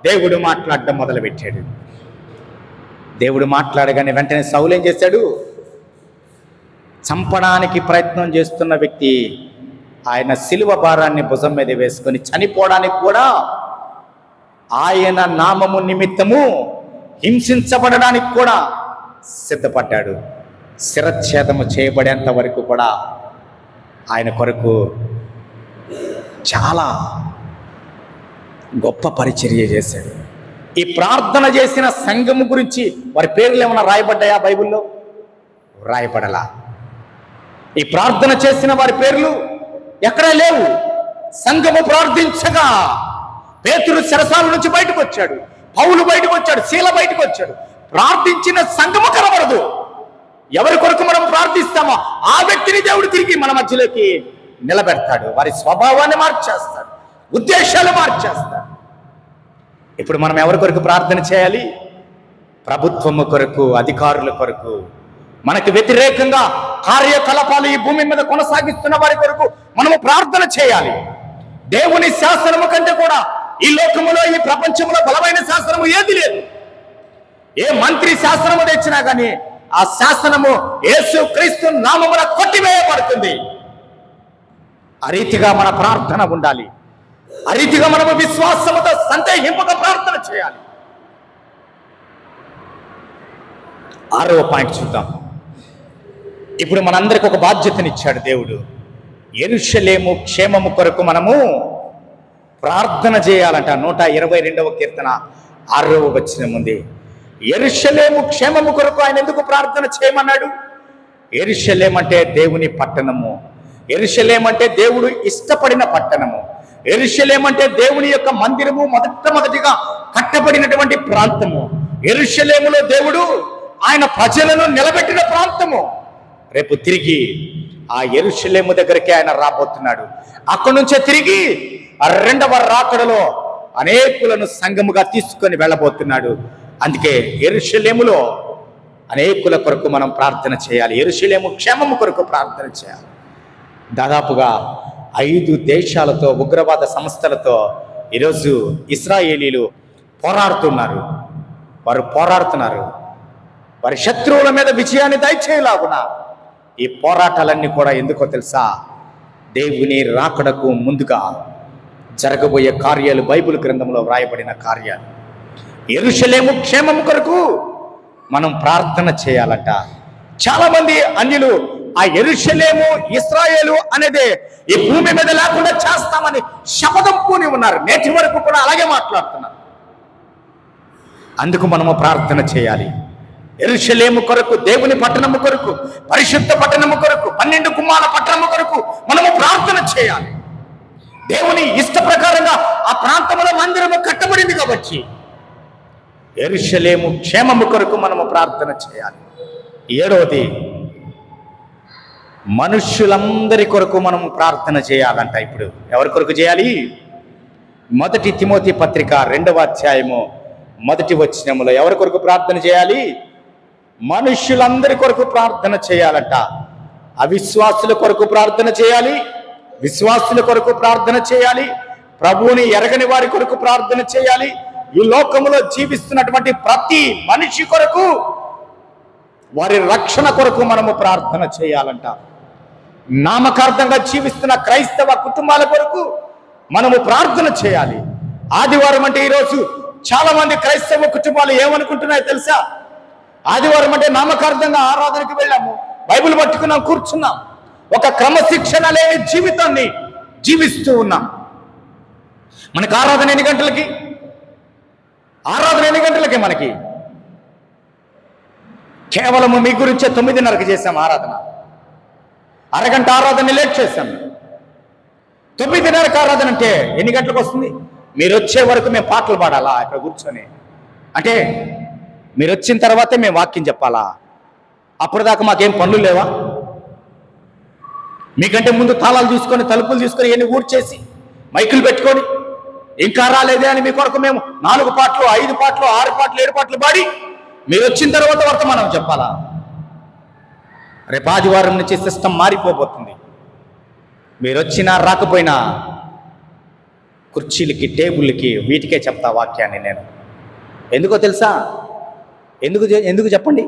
దేవుడు మాట్లాడడం మొదలుపెట్టాడు. దేవుడు మాట్లాడగానే వెంటనే సౌలు ఏం చేశాడు? చంపడానికి ప్రయత్నం చేస్తున్న వ్యక్తి ఆయన సిలువ భారాన్ని భుజం మీద వేసుకొని చనిపోవడానికి కూడా, ఆయన నామము నిమిత్తము హింసించబడడానికి కూడా సిద్ధపడ్డాడు. శిరచ్ఛేదము చేయబడేంత వరకు కూడా ఆయన కొరకు చాలా గొప్ప పరిచర్య చేశాడు. ఈ ప్రార్థన చేసిన సంఘము గురించి వారి పేర్లు ఏమైనా రాయబడ్డాయా బైబిల్లో? రాయబడలా. ఈ ప్రార్థన చేసిన వారి పేర్లు ఎక్కడా లేవు. సంఘము ప్రార్థించగా పేతురు చెరసాల నుంచి బయటకు వచ్చాడు, పౌలు బయటకు వచ్చాడు, శీల బయటకు వచ్చాడు. ప్రార్థించిన సంఘము కనబడదు. ఎవరి కొరకు మనం ప్రార్థిస్తామో ఆ వ్యక్తిని దేవుడు తిరిగి మన మధ్యలోకి నిలబెడతాడు. వారి స్వభావాన్ని మార్చేస్తాడు, ఉద్దేశాలు మార్చేస్తాడు. ఇప్పుడు మనం ఎవరి కొరకు ప్రార్థన చేయాలి? ప్రభుత్వము కొరకు, అధికారుల కొరకు, మనకు వ్యతిరేకంగా కార్యకలాపాలు ఈ భూమి మీద కొనసాగిస్తున్న వారి కొరకు మనము ప్రార్థన చేయాలి. దేవుని శాసనము కంటే కూడా ఈ లోకములో, ఈ ప్రపంచంలో బలమైన శాసనము ఏది లేదు. ఏ మంత్రి శాసనము తెచ్చినా కానీ ఆ శాసనము యేసు క్రీస్తు నామమున కొట్టివేయబడుతుంది. ఆ రీతిగా మన ప్రార్థన ఉండాలి. ఆ రీతిగా మనము విశ్వాసముతో సందేహింపక ప్రార్థన చేయాలి. 6వ పాయింట్ చూద్దాం. ఇప్పుడు మనందరికి ఒక బాధ్యతనిచ్చాడు దేవుడు. యెరూషలేము క్షేమము కొరకు మనము ప్రార్థన చేయాలంట. 122వ కీర్తన 6వ వచనం ఉంది. యెరూషలేము క్షేమము కొరకు ఆయన ఎందుకు ప్రార్థన చేయమన్నాడు? యెరూషలేం అంటే దేవుని పట్టణము. యెరూషలేం అంటే దేవుడు ఇష్టపడిన పట్టణము. యెరూషలేం అంటే దేవుని యొక్క మందిరము మొదటిగా కట్టబడినటువంటి ప్రాంతము. యెరూషలేములో దేవుడు ఆయన ప్రజలను నిలబెట్టిన ప్రాంతము. రేపు తిరిగి ఆ యెరూషలేము దగ్గరికి ఆయన రాబోతున్నాడు. అక్కడి నుంచే తిరిగి ఆ 2వ రాకడలో అనేకులను సంఘముగా తీసుకొని వెళ్ళబోతున్నాడు. అందుకే యెరూషలేములో అనేకుల కొరకు మనం ప్రార్థన చేయాలి. యెరూషలేము క్షేమము కొరకు ప్రార్థన చేయాలి. దాదాపుగా 5 దేశాలతో, ఉగ్రవాద సంస్థలతో ఈరోజు ఇశ్రాయేలీలు పోరాడుతున్నారు. వారు పోరాడుతున్నారు. వారి శత్రువుల మీద విజయాన్ని దయచేయలాగున. ఈ పోరాటాలన్నీ కూడా ఎందుకో తెలుసా? దేవుని రాకడకు ముందుగా జరగబోయే కార్యాలు బైబిల్ గ్రంథంలో వ్రాయబడిన కార్యాలు. యెరూషలేము క్షేమము కొరకు మనం ప్రార్థన చేయాలంట. చాలా మంది అన్యులు ఆ యెరూషలేము, ఇశ్రాయేలు అనేది ఈ భూమి మీద లేకుండా చేస్తామని శపథం పూని ఉన్నారు. నేటి వరకు కూడా అలాగే మాట్లాడుతున్నారు. అందుకు మనము ప్రార్థన చేయాలి. యెరూషలేము కొరకు, దేవుని పట్టణము కొరకు, పరిశుద్ధ పట్టణము కొరకు, 12 కుమార పట్టణము కొరకు మనము ప్రార్థన చేయాలి. దేవుని ఇష్ట ప్రకారంగా ఆ ప్రాంతంలో మందిరము కట్టబడింది కాబట్టి యెరూషలేము క్షేమము కొరకు మనము ప్రార్థన చేయాలి. 7వది, మనుష్యులందరి కొరకు మనము ప్రార్థన చేయాలంట. ఇప్పుడు ఎవరి కొరకు చేయాలి? 1 తిమోతి పత్రిక 2వ అధ్యాయము 1వ వచనములో ఎవరి కొరకు ప్రార్థన చేయాలి? మనుష్యులందరి కొరకు ప్రార్థన చేయాలంట. అవిశ్వాసుల కొరకు ప్రార్థన చేయాలి, విశ్వాసుల కొరకు ప్రార్థన చేయాలి, ప్రభువుని ఎరగని వారి కొరకు ప్రార్థన చేయాలి. ఈ లోకములో జీవిస్తున్నటువంటి ప్రతి మనిషి కొరకు, వారి రక్షణ కొరకు మనము ప్రార్థన చేయాలంట. నామకార్థంగా జీవిస్తున్న క్రైస్తవ కుటుంబాల కొరకు మనము ప్రార్థన చేయాలి. ఆదివారం అంటే ఈరోజు చాలా మంది క్రైస్తవ కుటుంబాలు ఏమనుకుంటున్నాయో తెలుసా? ఆదివారం అంటే నామకార్థంగా ఆరాధనకి వెళ్ళాము, బైబిల్ పట్టుకున్నాం, కూర్చున్నాం. ఒక క్రమశిక్షణ లేని జీవితాన్ని జీవిస్తూ ఉన్నాం. మనకి ఆరాధన ఎన్ని గంటలకి? ఆరాధన ఎన్ని గంటలకి మనకి? కేవలము మీ గురించే 9:30కి చేశాం ఆరాధన. అరగంట ఆరాధన లేట్ చేశాం. 9:30కి ఆరాధన అంటే ఎన్ని గంటలకు వస్తుంది? మీరు వచ్చే వరకు మేము పాటలు పాడాలా ఇక్కడ కూర్చొని? అంటే మీరు వచ్చిన తర్వాతే మేము వాక్యం చెప్పాలా? అప్పటిదాకా మాకేం పనులు లేవా? మీకంటే ముందు తాళాలు చూసుకొని, తలుపులు తీసుకొని, ఎన్ని ఊడ్చేసి మైకులు పెట్టుకొని ఇంకా రాలేదే అని మీ కొరకు మేము 4 పాటలు, 5 పాటలు, 6 పాటలు, 7 పాటలు పాడి మీరు వచ్చిన తర్వాత వర్తమానం చెప్పాలా? రేపు ఆదివారం నుంచి సిస్టమ్ మారిపోబోతుంది. మీరు వచ్చినా రాకపోయినా కుర్చీలకి, టేబుల్కి, వీటికే చెప్తా వాక్యాన్ని నేను. ఎందుకో తెలుసా? ఎందుకు చెప్పండి?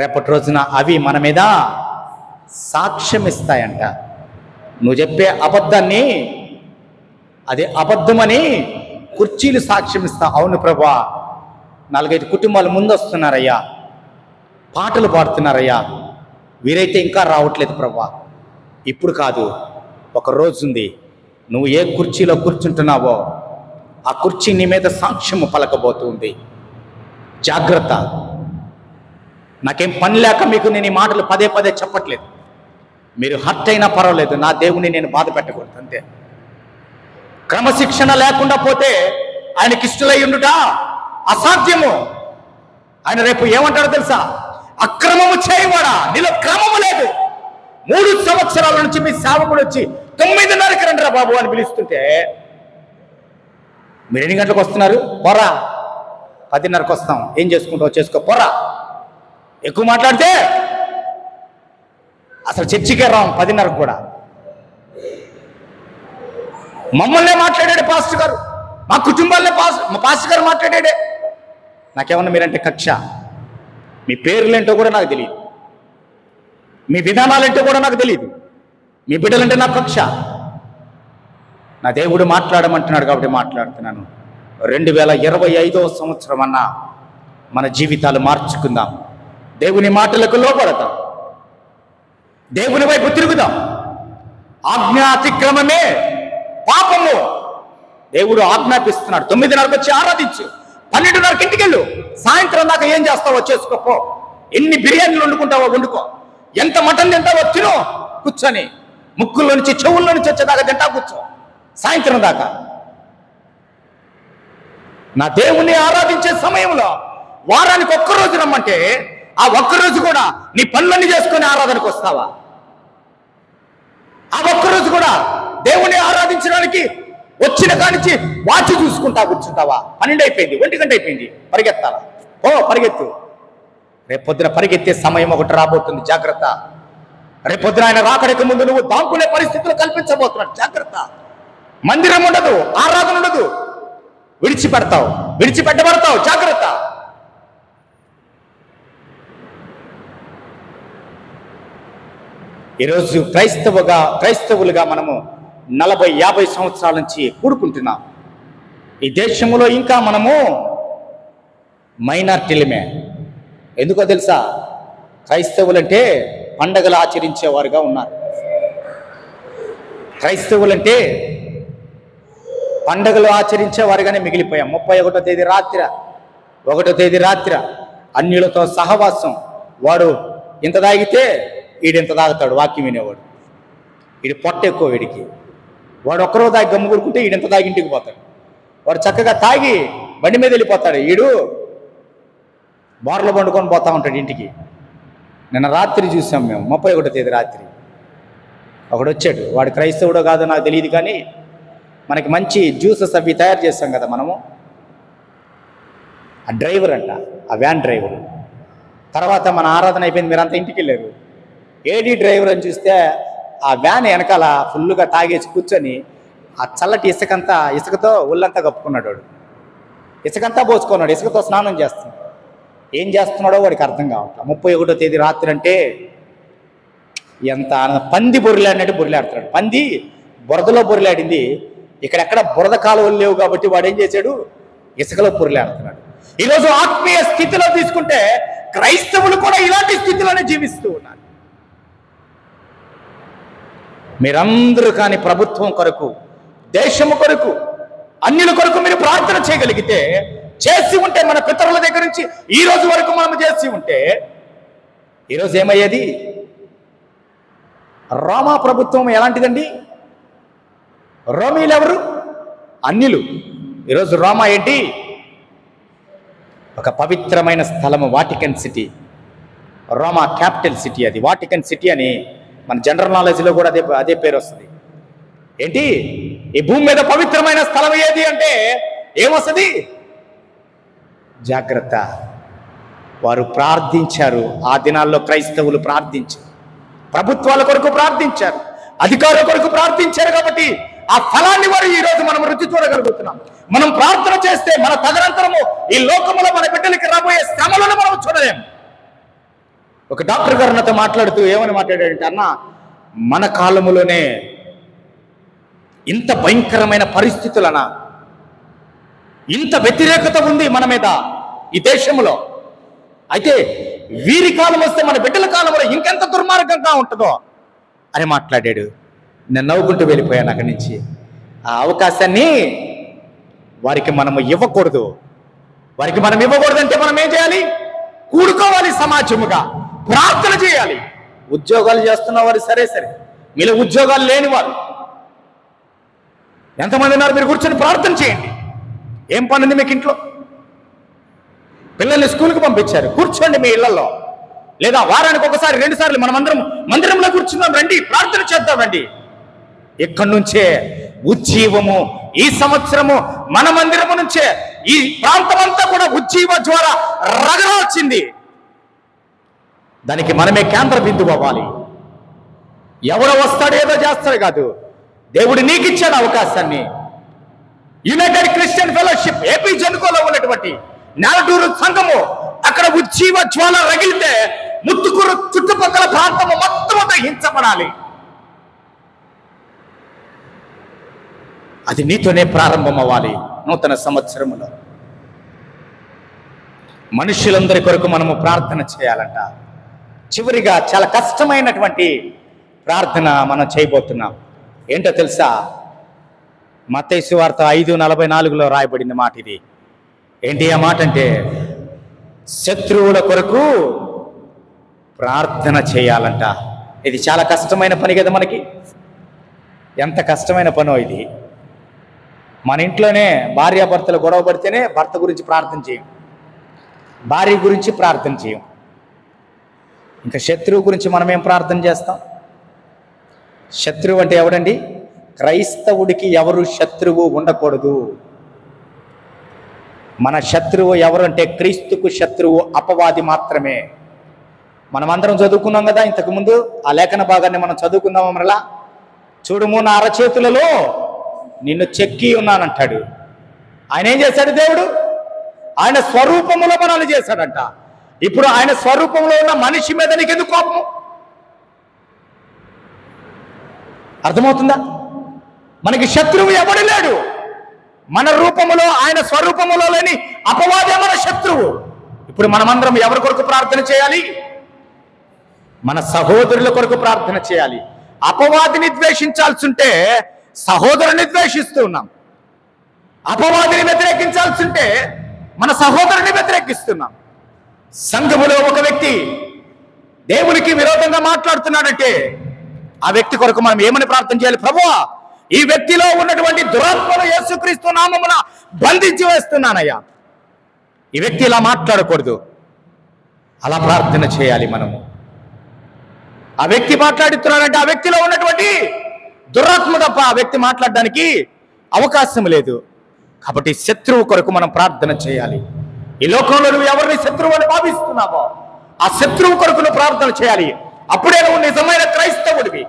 రేపటి రోజున అవి మన మీద సాక్ష్యం ఇస్తాయంట. నువ్వు చెప్పే అబద్ధాన్ని అదే అబద్ధమని కుర్చీలు సాక్ష్యం ఇస్తా. అవును ప్రభువా, 4-5 కుటుంబాలు ముందొస్తున్నారయ్యా, పాటలు పాడుతున్నారయ్యా, వీరైతే ఇంకా రావట్లేదు ప్రభువా. ఇప్పుడు కాదు, ఒక రోజు ఉంది, నువ్వు ఏ కుర్చీలో కూర్చుంటున్నావో ఆ కుర్చీ నీ మీద సాక్ష్యము పలకబోతుంది. జాగ్రత్త. నాకేం పని లేక మీకు నేను ఈ మాటలు పదే పదే చెప్పట్లేదు. మీరు హర్ట్ అయినా పర్వాలేదు, నా దేవుని నేను బాధ పెట్టకూడదు అంతే. క్రమశిక్షణ లేకుండా పోతే ఆయనకి ఇష్టలై ఉండుట అసాధ్యము. ఆయన రేపు ఏమంటాడో తెలుసా? అక్రమము చేయవాడా, నీలో క్రమము లేదు. 3 సంవత్సరాల నుంచి మీ సేవకుడు వచ్చి 9:30కి రండిరా బాబు అని పిలుస్తుంటే మీరు ఎన్ని గంటలకు వస్తున్నారు? పోరా, 10:30కి వస్తాం. ఏం చేసుకుంటావు చేసుకో, పోరా. ఎక్కువ మాట్లాడితే అసలు చర్చికే రాం 10:30కు కూడా. మమ్మల్నే మాట్లాడాడు పాస్టర్ గారు, మా కుటుంబాలనే మా పాస్టర్ గారు మాట్లాడాడే. నాకేమన్నా మీరంటే కక్ష? మీ పేర్లేంటో కూడా నాకు తెలియదు, మీ విధానాలేంటో కూడా నాకు తెలియదు, మీ బిడ్డలంటే నాకు కక్ష. నా దేవుడు మాట్లాడమంటున్నాడు కాబట్టి మాట్లాడుతున్నాను. 2025వ సంవత్సరం అన్నా మన జీవితాలు మార్చుకుందాం. దేవుని మాటలకు లోపడతాం, దేవుని వైపు తిరుగుదాం. ఆజ్ఞాతిక్రమమే పాపము. దేవుడు ఆజ్ఞాపిస్తున్నాడు, 9:30కి వచ్చి ఆరాధించు, 12:30కి ఇంటికి వెళ్ళు, సాయంత్రం దాకా ఏం చేస్తావో చేసుకోపో, ఎన్ని బిర్యానీలు వండుకుంటావో వండుకో, ఎంత మటన్ తింటావో తినో, కూర్చొని ముక్కుల్లో నుంచి చెవుల్లో నుంచి వచ్చేదాకా తింటా కూర్చో సాయంత్రం దాకా. నా దేవుణ్ణి ఆరాధించే సమయంలో వారానికి ఒక్కరోజు రమ్మంటే ఆ ఒక్కరోజు కూడా నీ పనులన్నీ చేసుకొని ఆరాధనకు వస్తావా? ఆ ఒక్కరోజు కూడా దేవుణ్ణి ఆరాధించడానికి వచ్చిన కానించి వాచి చూసుకుంటా కూర్చుంటావా? 12 అయిపోయింది, 1 గంట అయిపోయింది, పరిగెత్తాలా? ఓ పరిగెత్తు. రేపొద్దున పరిగెత్తే సమయం ఒకటి రాబోతుంది, జాగ్రత్త. రేపొద్దున ఆయన రాకడికి ముందు నువ్వు దాంకునే పరిస్థితులు కల్పించబోతున్నాడు, జాగ్రత్త. మందిరం ఉండదు, ఆరాధన ఉండదు, విడిచిపెట్టబడతావు, జాగ్రత్త. ఈరోజు క్రైస్తవులుగా మనము 40-50 సంవత్సరాల నుంచి కూడుకుంటున్నాం. ఈ దేశంలో ఇంకా మనము మైనార్టీలమే. ఎందుకో తెలుసా? క్రైస్తవులంటే పండగలు ఆచరించేవారుగా ఉన్నారు. క్రైస్తవులంటే పండగలు ఆచరించేవారుగానే మిగిలిపోయాం. 31వ తేదీ రాత్రి, 1వ తేదీ రాత్రి అన్యులతో సహవాసం. వాడు ఇంత తాగితే వీడింత తాగుతాడు, వాక్యం వినేవాడు. వీడి పొట్ట ఎక్కువ వీడికి. వాడు ఒక్కరో తాగి గమ్ము కొడుకుంటే వీడింత తాగి ఇంటికి పోతాడు. వాడు చక్కగా తాగి బండి మీద వెళ్ళిపోతాడు, వీడు బార్లో పండుకొని పోతా ఉంటాడు ఇంటికి. నిన్న రాత్రి చూసాం మేము, 31వ తేదీ రాత్రి ఒకడు వచ్చాడు. వాడు క్రైస్తవుడో కాదో నాకు తెలియదు, కానీ మనకి మంచి జ్యూసెస్ అవి తయారు చేస్తాం కదా మనము. ఆ డ్రైవర్ అంట, ఆ వ్యాన్ డ్రైవర్. తర్వాత మన ఆరాధన అయిపోయింది, మీరంతా ఇంటికి వెళ్ళారు. ఏడీ డ్రైవర్ అని చూస్తే ఆ వ్యాన్ వెనకాల ఫుల్గా తాగేసి కూర్చొని ఆ చల్లటి ఇసుకతో ఒళ్ళంతా కప్పుకున్నాడు. వాడు ఇసుకంతా పోసుకున్నాడు, ఇసుకతో స్నానం చేస్తున్నాడు. ఏం చేస్తున్నాడో వాడికి అర్థం కావట్లేదు. 31వ తేదీ రాత్రి అంటే ఎంత పంది బొరిలాడినట్టు బొరిలాడుతున్నాడు. పంది బురదలో బొరిలాడింది, ఇక్కడెక్కడ బురద కాలువలు లేవు కాబట్టి వాడు ఏం చేశాడు? ఇసుకలో బొరిలాడుతున్నాడు. ఈరోజు ఆత్మీయ స్థితిలో తీసుకుంటే క్రైస్తవులు కూడా ఇలాంటి స్థితిలోనే జీవిస్తూ ఉన్నారు. మీరందరూ కానీ ప్రభుత్వం కొరకు, దేశము కొరకు, అన్యుల కొరకు మీరు ప్రార్థన చేయగలిగితే, చేసి ఉంటే, మన పితరుల దగ్గర నుంచి ఈ రోజు వరకు మనం చేసి ఉంటే, ఈరోజు ఏమయ్యేది? రోమా ప్రభుత్వం ఎలాంటిదండి? రోమీలు ఎవరు? అన్యులు. ఈరోజు రోమా ఏంటి? ఒక పవిత్రమైన స్థలము, వాటికన్ సిటీ. రోమా క్యాపిటల్ సిటీ అది, వాటికన్ సిటీ అని మన జనరల్ నాలెడ్జ్లో కూడా అదే పేరు వస్తుంది. ఏంటి? ఈ భూమి మీద పవిత్రమైన స్థలం ఏది అంటే ఏమొస్తుంది? జాగ్రత్త. వారు ప్రార్థించారు. ఆ దినాల్లో క్రైస్తవులు ప్రార్థించారు, ప్రభుత్వాల కొరకు ప్రార్థించారు, అధికారుల కొరకు ప్రార్థించారు. కాబట్టి ఆ ఫలాన్ని వారు ఈ రోజు మనం రుచి చూడగలుగుతున్నాం. మనం ప్రార్థన చేస్తే మన తదనంతరము ఈ లోకములో మన బిడ్డలకి రాబోయే శ్రమలను మనం చూడలేము. ఒక డాక్టర్ గారు నాతో మాట్లాడుతూ ఏమని మాట్లాడాడంటే, అన్న, మన కాలములోనే ఇంత భయంకరమైన పరిస్థితులనా, ఇంత వ్యతిరేకత ఉంది మన మీద ఈ దేశంలో, అయితే వీరి కాలం వస్తే మన బిడ్డల కాలంలో ఇంకెంత దుర్మార్గంగా ఉంటుందో అని మాట్లాడాడు. నేను నవ్వుకుంటూ వెళ్ళిపోయాను అక్కడి నుంచి. ఆ అవకాశాన్ని వారికి మనము ఇవ్వకూడదు. వారికి మనం ఇవ్వకూడదంటే మనం ఏం చేయాలి? కూడుకోవాలి, సమాజముగా ప్రార్థన చేయాలి. ఉద్యోగాలు చేస్తున్న వారు సరే, మీలో ఉద్యోగాలు లేని వారు ఎంతమంది ఉన్నారు? మీరు కూర్చొని ప్రార్థన చేయండి. ఏం పని ఉంది మీకు ఇంట్లో? పిల్లల్ని స్కూల్కి పంపించారు, కూర్చోండి మీ ఇళ్లలో. లేదా వారానికి ఒకసారి, 2 సార్లు మనమందరం మందిరంలో కూర్చుందాం, రండి, ప్రార్థన చేద్దాం, రండి. ఇక్కడి నుంచే ఉజ్జీవము, ఈ సంవత్సరము మన మందిరము నుంచే ఈ ప్రాంతం అంతా కూడా ఉజ్జీవ జ్వాల రగరాల్చింది. దానికి మనమే కేంద్ర బిందువు అవ్వాలి. ఎవరో వస్తాడు ఏదో చేస్తాడు కాదు, దేవుడు నీకు ఇచ్చాడు అవకాశాన్ని. యునైటెడ్ క్రిస్టియన్ ఫెలోషిప్ ఏపీ జనుకోలో ఉన్నటువంటి నేలటూరు సంఘము, అక్కడ ఉజ్జీవ జ్వాల రగిలితే ముత్తుకూరు చుట్టుపక్కల ప్రాంతము మొత్తం దహించబడాలి. అది నీతోనే ప్రారంభం అవ్వాలి. నూతన సంవత్సరములో మనుషులందరి కొరకు మనము ప్రార్థన చేయాలంట. చివరిగా చాలా కష్టమైనటువంటి ప్రార్థన మనం చేయబోతున్నాం. ఏంటో తెలుసా? మత్తయి సువార్త 5:44లో రాయబడింది మాట ఇది. ఏంటి ఆ మాట అంటే, శత్రువుల కొరకు ప్రార్థన చేయాలంట. ఇది చాలా కష్టమైన పని కదా మనకి. ఎంత కష్టమైన పనో ఇది. మన ఇంట్లోనే భార్యాభర్తలు గొడవ పడితేనే భర్త గురించి ప్రార్థన చేయం, భార్య గురించి ప్రార్థన చేయం. ఇంకా శత్రువు గురించి మనం ఏం ప్రార్థన చేస్తాం? శత్రువు అంటే ఎవడండి? క్రైస్తవుడికి ఎవరు శత్రువు ఉండకూడదు. మన శత్రువు ఎవరు అంటే క్రీస్తుకు శత్రువు అపవాది మాత్రమే. మనమందరం చదువుకున్నాం కదా ఇంతకుముందు, ఆ లేఖన భాగాన్ని మనం చదువుకుందాం. మరలా చూడుము, నా అరచేతులలో నిన్ను చెక్కి ఉన్నానంటాడు. ఆయన ఏం చేశాడు? దేవుడు ఆయన స్వరూపములో మనల్ని చేశాడంట. ఇప్పుడు ఆయన స్వరూపంలో ఉన్న మనిషి మీద నీకు ఎందుకు కోపము? అర్థమవుతుందా? మనకి శత్రువు ఎవడు లేడు. మన రూపములో, ఆయన స్వరూపములో లేని అపవాదే మన శత్రువు. ఇప్పుడు మనమందరం ఎవరి కొరకు ప్రార్థన చేయాలి? మన సహోదరుల కొరకు ప్రార్థన చేయాలి. అపవాదిని ద్వేషించాల్సి ఉంటే సహోదరుని ద్వేషిస్తూ ఉన్నాం. అపవాదిని వ్యతిరేకించాల్సి ఉంటే మన సహోదరుని వ్యతిరేకిస్తున్నాం. సంఘములో ఒక వ్యక్తి దేవునికి విరోధంగా మాట్లాడుతున్నాడంటే ఆ వ్యక్తి కొరకు మనం ఏమని ప్రార్థన చేయాలి? ప్రభువా, ఈ వ్యక్తిలో ఉన్నటువంటి దురాత్మను యేసుక్రీస్తు నామమున బంధించి వేస్తున్నానయ్యా. ఈ వ్యక్తి ఇలా మాట్లాడకూడదు, అలా ప్రార్థన చేయాలి మనము. ఆ వ్యక్తి మాట్లాడుతున్నాడంటే ఆ వ్యక్తిలో ఉన్నటువంటి దురాత్మ తప్ప ఆ వ్యక్తి మాట్లాడడానికి అవకాశం లేదు. కాబట్టి శత్రువు కొరకు మనం ప్రార్థన చేయాలి. ఈ లోకంలో నువ్వు ఎవరిని శత్రువు అని భావిస్తున్నావో ఆ శత్రువు కొరకు నువ్వు ప్రార్థన చేయాలి. అప్పుడే నువ్వు నిజమైన క్రైస్తవుడివి,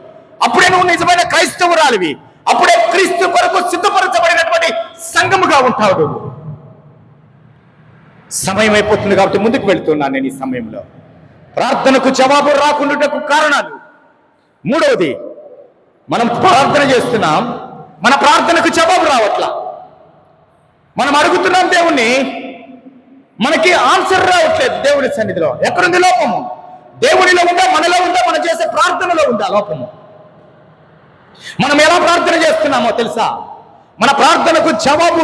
అప్పుడే నువ్వు నిజమైన క్రైస్తవురాలివి, అప్పుడే క్రీస్తు కొరకు సిద్ధపరచబడినటువంటి సంఘముగా ఉంటావు. సమయం అయిపోతుంది కాబట్టి ముందుకు వెళ్తున్నాను నేను. ఈ సమయంలో ప్రార్థనకు జవాబు రాకుండాకు కారణాలు. మూడవది, మనం ప్రార్థన చేస్తున్నాం, మన ప్రార్థనకు జవాబు రావట్లా. మనం అడుగుతున్నాం దేవుణ్ణి, మనకి ఆన్సర్ రావట్లేదు దేవుడి సన్నిధిలో. ఎక్కడుంది లోపము? దేవుడిలో ఉందా, మనలో ఉందా, మనం చేసే ప్రార్థనలో ఉందా లోపము? మనం ఎలా ప్రార్థన చేస్తున్నామో తెలుసా? మన ప్రార్థనకు జవాబు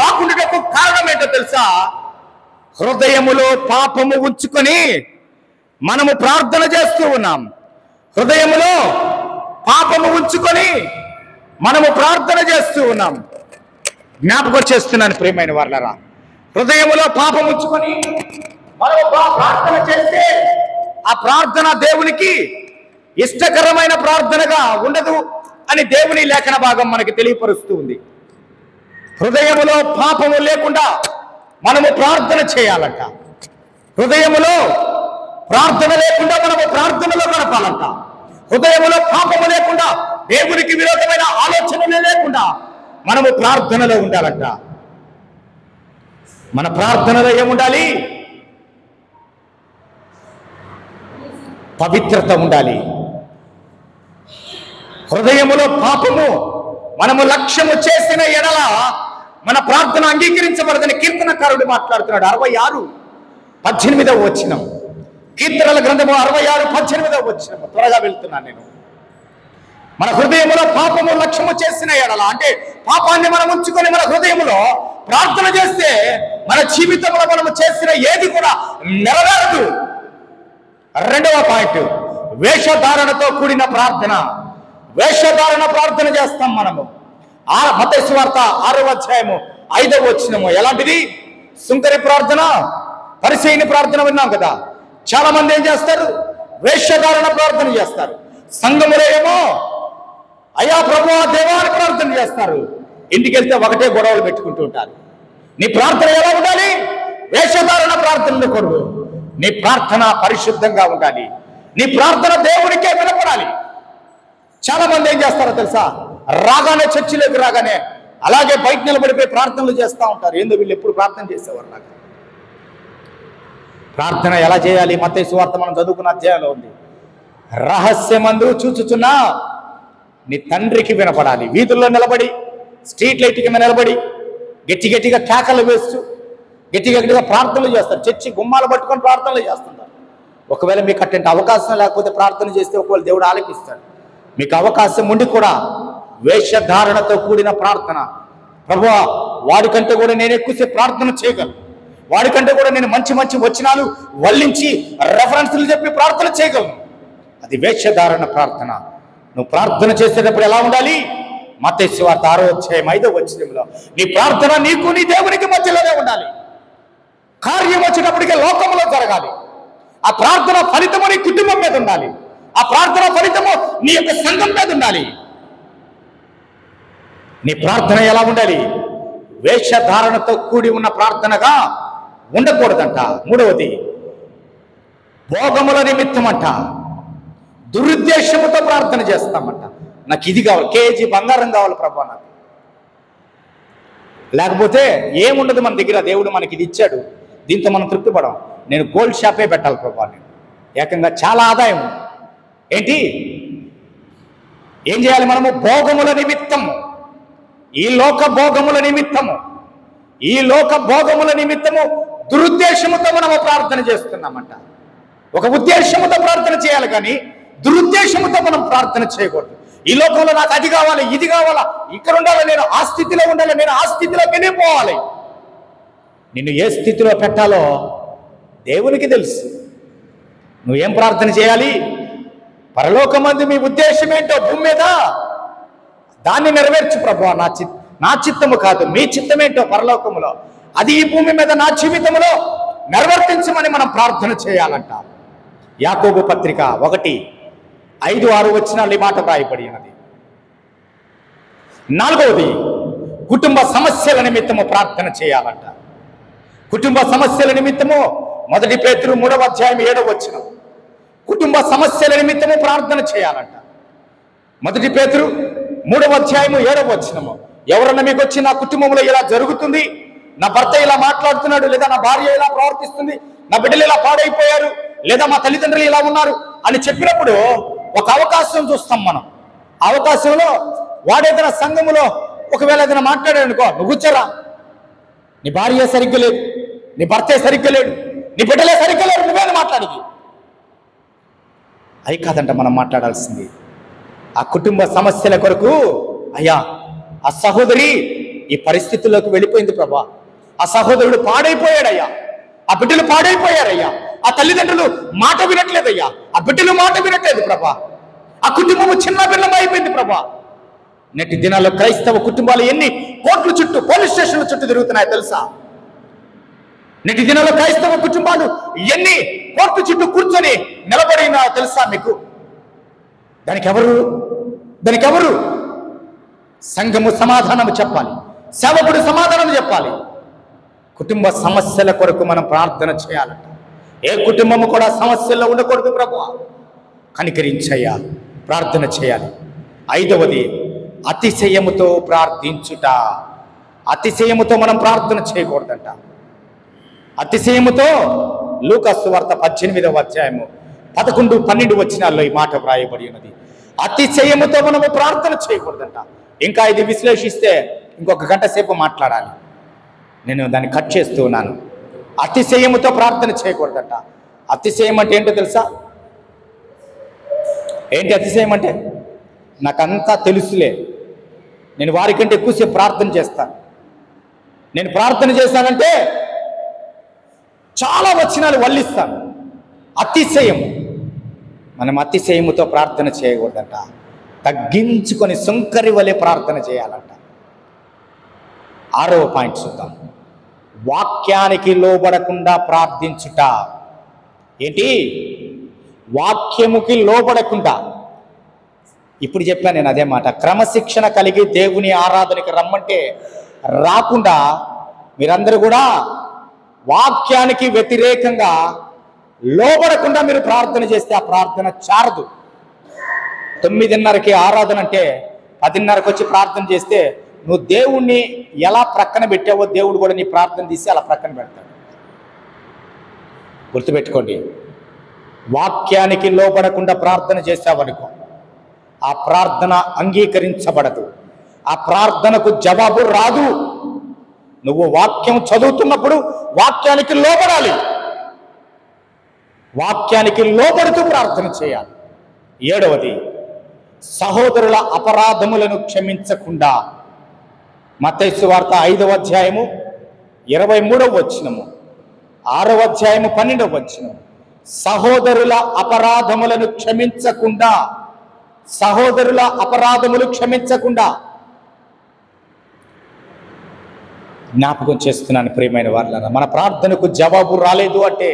రాకుండాకు కారణం ఏంటో తెలుసా? హృదయములో పాపము ఉంచుకొని మనము ప్రార్థన చేస్తూ ఉన్నాం. హృదయములో పాపము ఉంచుకొని మనము ప్రార్థన చేస్తూ ఉన్నాం. జ్ఞాపకం చేస్తున్నాను ప్రియమైన వాళ్ళరా, హృదయములో పాపం ఉంచుకొని మనము ప్రార్థన చేస్తే ఆ ప్రార్థన దేవునికి ఇష్టకరమైన ప్రార్థనగా ఉండదు అని దేవుని లేఖన భాగం మనకి తెలియపరుస్తూ ఉంది. హృదయములో పాపము లేకుండా మనము ప్రార్థన చేయాలంట. హృదయములో ప్రార్థన లేకుండా మనము ప్రార్థనలో గడపాలంట. హృదయములో పాపము లేకుండా, దేవునికి విరోధమైన ఆలోచనలు లేకుండా మనము ప్రార్థనలో ఉండాలంట. మన ప్రార్థనలో ఏముండాలి? పవిత్రత ఉండాలి. హృదయములో పాపము మనము లక్ష్యము చేసిన ఎడల మన ప్రార్థన అంగీకరించబడదని కీర్తనకారుడు మాట్లాడుతున్నాడు. 66:18 వచనం. కీర్తనల గ్రంథము 66:18 వచనం. త్వరగా వెళ్తున్నాను నేను. మన హృదయములో పాపము లక్ష్యము చేసిన ఎడల, అంటే పాపాన్ని మనం ఉంచుకొని మన హృదయములో ప్రార్థన చేస్తే మన జీవితంలో మనము చేసిన ఏది కూడా నెరవేరదు. రెండవ పాయింట్, వేషధారణతో కూడిన ప్రార్థన. వేషధారణ ప్రార్థన చేస్తాం మనము. మత్తయి సువార్త 6:5 వచనము. ఎలాంటిది? సుంకరి ప్రార్థన, పరిసయ్యుని ప్రార్థన విన్నాం కదా. చాలా మంది ఏం చేస్తారు? వేషధారణ ప్రార్థన చేస్తారు. సంఘములో ఏమో అయ్యా ప్రభువా దేవా అని ప్రార్థన చేస్తారు. ఇంటికి వెళ్తే ఒకటే గొడవలు పెట్టుకుంటూ ఉంటారు. నీ ప్రార్థన ఎలా ఉండాలి? వేషధారణ ప్రార్థనలు కొడు. నీ ప్రార్థన పరిశుద్ధంగా ఉండాలి. నీ ప్రార్థన దేవునికే వినపడాలి. చాలా మంది ఏం చేస్తారో తెలుసా? రాగానే చర్చిలోకి రాగానే అలాగే బయట నిలబడిపోయి ప్రార్థనలు చేస్తూ ఉంటారు. ఏందో వీళ్ళు ఎప్పుడు ప్రార్థన చేసేవారు నాకు. ప్రార్థన ఎలా చేయాలి? మత్తయి సువార్త మనం చదువుకున్న అధ్యాయంలో ఉంది. రహస్యమందు చూచుచున్నా నీ తండ్రికి వినపడాలి. వీధుల్లో నిలబడి, స్ట్రీట్ లైట్ కింద నిలబడి గట్టి గట్టిగా కేకలు వేస్తూ గట్టి గట్టిగా ప్రార్థనలు చేస్తారు. చర్చి గుమ్మాలు పట్టుకొని ప్రార్థనలు చేస్తుంటారు. ఒకవేళ మీకు అటువంటి అవకాశం లేకపోతే ప్రార్థన చేస్తే ఒకవేళ దేవుడు ఆలకిస్తాడు. మీకు అవకాశం ఉండి కూడా వేషధారణతో కూడిన ప్రార్థన, ప్రభువా వాడికంటే కూడా నేను ఎక్కువసేపు ప్రార్థన చేయగలను, వాడికంటే కూడా నేను మంచి మంచి వచనాలు వల్లించి రెఫరెన్స్లు చెప్పి ప్రార్థన చేయగలను, అది వేషధారణ ప్రార్థన. నువ్వు ప్రార్థన చేసేటప్పుడు ఎలా ఉండాలి? మత్తయి సువార్త 6:5 వచనంలో నీ ప్రార్థన నీకు నీ దేవునికి మధ్యలోనే ఉండాలి. కార్యం వచ్చేటప్పటికే లోకంలో జరగాలి. ఆ ప్రార్థన ఫలితము నీ కుటుంబం మీద ఉండాలి. ఆ ప్రార్థన ఫలితము నీ యొక్క సంఘం మీద ఉండాలి. నీ ప్రార్థన ఎలా ఉండాలి? వేషధారణతో కూడి ఉన్న ప్రార్థనగా ఉండకూడదంట. మూడవది, భోగముల నిమిత్తం అంట, దురుద్దేశముతో ప్రార్థన చేస్తామంట. నాకు ఇది కావాలి, కేజీ బంగారం కావాలి ప్రభా నాకు, లేకపోతే ఏముండదు మన దగ్గర. దేవుడు మనకి ఇది ఇచ్చాడు, దీంతో మనం తృప్తిపడం. నేను గోల్డ్ షాపే పెట్టాలి ప్రభా, నేను ఏకంగా చాలా ఆదాయం. ఏంటి ఏం చేయాలి మనము? భోగముల నిమిత్తము, ఈ లోక భోగముల నిమిత్తము, ఈ లోక భోగముల నిమిత్తము దురుద్దేశముతో మనము ప్రార్థన చేస్తున్నామంట. ఒక ఉద్దేశముతో ప్రార్థన చేయాలి, కానీ దురుద్దేశముతో మనం ప్రార్థన చేయకూడదు. ఈ లోకంలో నాకు అది కావాలి, ఇది కావాలా, ఇక్కడ ఉండాలి, నేను ఆ స్థితిలో ఉండాలి, నేను ఆ స్థితిలోకి వెళ్ళిపోవాలి. నిన్ను ఏ స్థితిలో పెట్టాలో దేవునికి తెలుసు. నువ్వేం ప్రార్థన చేయాలి? పరలోకమందు మీ ఉద్దేశం ఏంటో భూమి మీద దాన్ని నెరవేర్చు ప్రభువా. నా చిత్తము కాదు, మీ చిత్తమేంటో పరలోకములో అది ఈ భూమి మీద నా జీవితంలో నెరవేర్తించమని మనం ప్రార్థన చేయాలంట. యాకోబు పత్రిక 1:5-6 వచనాలు ఈ మాట రాయబడి ఉన్నది. నాలుగవది, కుటుంబ సమస్యల నిమిత్తము ప్రార్థన చేయాలంట. కుటుంబ సమస్యల నిమిత్తము 1 పేతురు 3:7 వచనం. కుటుంబ సమస్యల నిమిత్తము ప్రార్థన చేయాలంట. 1 పేతురు 3:7 వచనము. ఎవరన్నా మీకు వచ్చి నా కుటుంబంలో ఇలా జరుగుతుంది, నా భర్త ఇలా మాట్లాడుతున్నాడు, లేదా నా భార్య ఇలా ప్రవర్తిస్తుంది, నా బిడ్డలు ఇలా పాడైపోయారు, లేదా మా తల్లిదండ్రులు ఇలా ఉన్నారు అని చెప్పినప్పుడు ఒక అవకాశం చూస్తాం మనం. అవకాశంలో వాడేదైనా సంఘములో ఒకవేళ ఏదైనా మాట్లాడాడు అనుకో, నువ్వు కూర్చోరా, నీ భార్య సరిగ్గా లేదు, నీ భర్తే సరిగ్గా లేడు, నీ బిడ్డలే సరిగ్గా లేడు, నువ్వేది మాట్లాడికి అయి కాదంట మనం మాట్లాడాల్సింది. ఆ కుటుంబ సమస్యల కొరకు, అయ్యా ఆ సహోదరి ఈ పరిస్థితుల్లోకి వెళ్ళిపోయింది ప్రభా, ఆ సహోదరుడు పాడైపోయాడయ్యా, ఆ బిడ్డలు పాడైపోయారయ్యా, ఆ తల్లిదండ్రులు మాట వినట్లేదయ్యా, ఆ బిడ్డలు మాట వినట్లేదు ప్రభా, ఆ కుటుంబము చిన్న భిన్నం అయిపోయింది ప్రభా. నేటి దినాల్లో క్రైస్తవ కుటుంబాలు ఎన్ని కోర్టుల చుట్టూ, పోలీస్ స్టేషన్ల చుట్టూ తిరుగుతున్నాయో తెలుసా? నేటి దినాల్లో క్రైస్తవ కుటుంబాలు ఎన్ని కోర్టు చుట్టూ కూర్చొని నిలబడినా తెలుసా మీకు? దానికి ఎవరు? సంఘము సమాధానం చెప్పాలి, సేవకుడు సమాధానం చెప్పాలి. కుటుంబ సమస్యల కొరకు మనం ప్రార్థన చేయాలంట. ఏ కుటుంబము కూడా సమస్యల్లో ఉండకూడదు ప్రభువా, కనికరించయ్యా, ప్రార్థన చేయాలి. 5వది అతిశయముతో ప్రార్థించుట. అతిశయముతో మనం ప్రార్థన చేయకూడదంట. అతిశయముతో లూకా సువార్త 18వ అధ్యాయము 11, 12 వచనాల్లో ఈ మాట వ్రాయబడి ఉన్నది. అతిశయముతో మనము ప్రార్థన చేయకూడదంట. ఇంకా ఇది విశ్లేషిస్తే ఇంకొక గంట సేపు మాట్లాడాలి, నేను దాన్ని కట్ చేస్తూ ఉన్నాను. అతిశయముతో ప్రార్థన చేయకూడదంట. అతిశయం అంటే ఏంటో తెలుసా? ఏంటి అతిశయం అంటే? నాకంతా తెలుసులే, నేను వారికంటే ఎక్కువసేపు ప్రార్థన చేస్తాను, నేను ప్రార్థన చేశానంటే చాలా వచనాలు వల్లిస్తాను. అతిశయం. మనం అతిశయముతో ప్రార్థన చేయకూడదంట. తగ్గించుకొని సుంకరి వలె ప్రార్థన చేయాలంట. 6వ పాయింట్ చూద్దాం. వాక్యానికి లోబడకుండా ప్రార్థించుట. ఏంటి? వాక్యముకి లోబడకుండా. ఇప్పుడు చెప్పాను నేను అదే మాట. క్రమశిక్షణ కలిగి దేవుని ఆరాధనకి రమ్మంటే రాకుండా మీరందరూ కూడా వాక్యానికి వ్యతిరేకంగా లోబడకుండా మీరు ప్రార్థన చేస్తే ఆ ప్రార్థన చారదు. 9:30కి ఆరాధన అంటే 10:30కి వచ్చి ప్రార్థన చేస్తే నువ్వు దేవుణ్ణి ఎలా ప్రక్కన పెట్టావో దేవుడు కూడా నీ ప్రార్థన తీసి అలా ప్రక్కన పెడతాడు. గుర్తుపెట్టుకోండి, వాక్యానికి లోబడకుండా ప్రార్థన చేసావనుకో ఆ ప్రార్థన అంగీకరించబడదు, ఆ ప్రార్థనకు జవాబు రాదు. నువ్వు వాక్యం చదువుతున్నప్పుడు వాక్యానికి లోబడాలి, వాక్యానికి లోబడుతూ ప్రార్థన చేయాలి. 7వది సహోదరుల అపరాధములను క్షమించకుండా. మత్తయి సువార్త 5వ అధ్యాయము 23వ వచనము, 6వ అధ్యాయము 12వ వచనము. సహోదరుల అపరాధములను క్షమించకుండా, సహోదరుల అపరాధములు క్షమించకుండా. జ్ఞాపకం చేస్తున్నాను ప్రియమైన వారులారా, మన ప్రార్థనకు జవాబు రాలేదు అంటే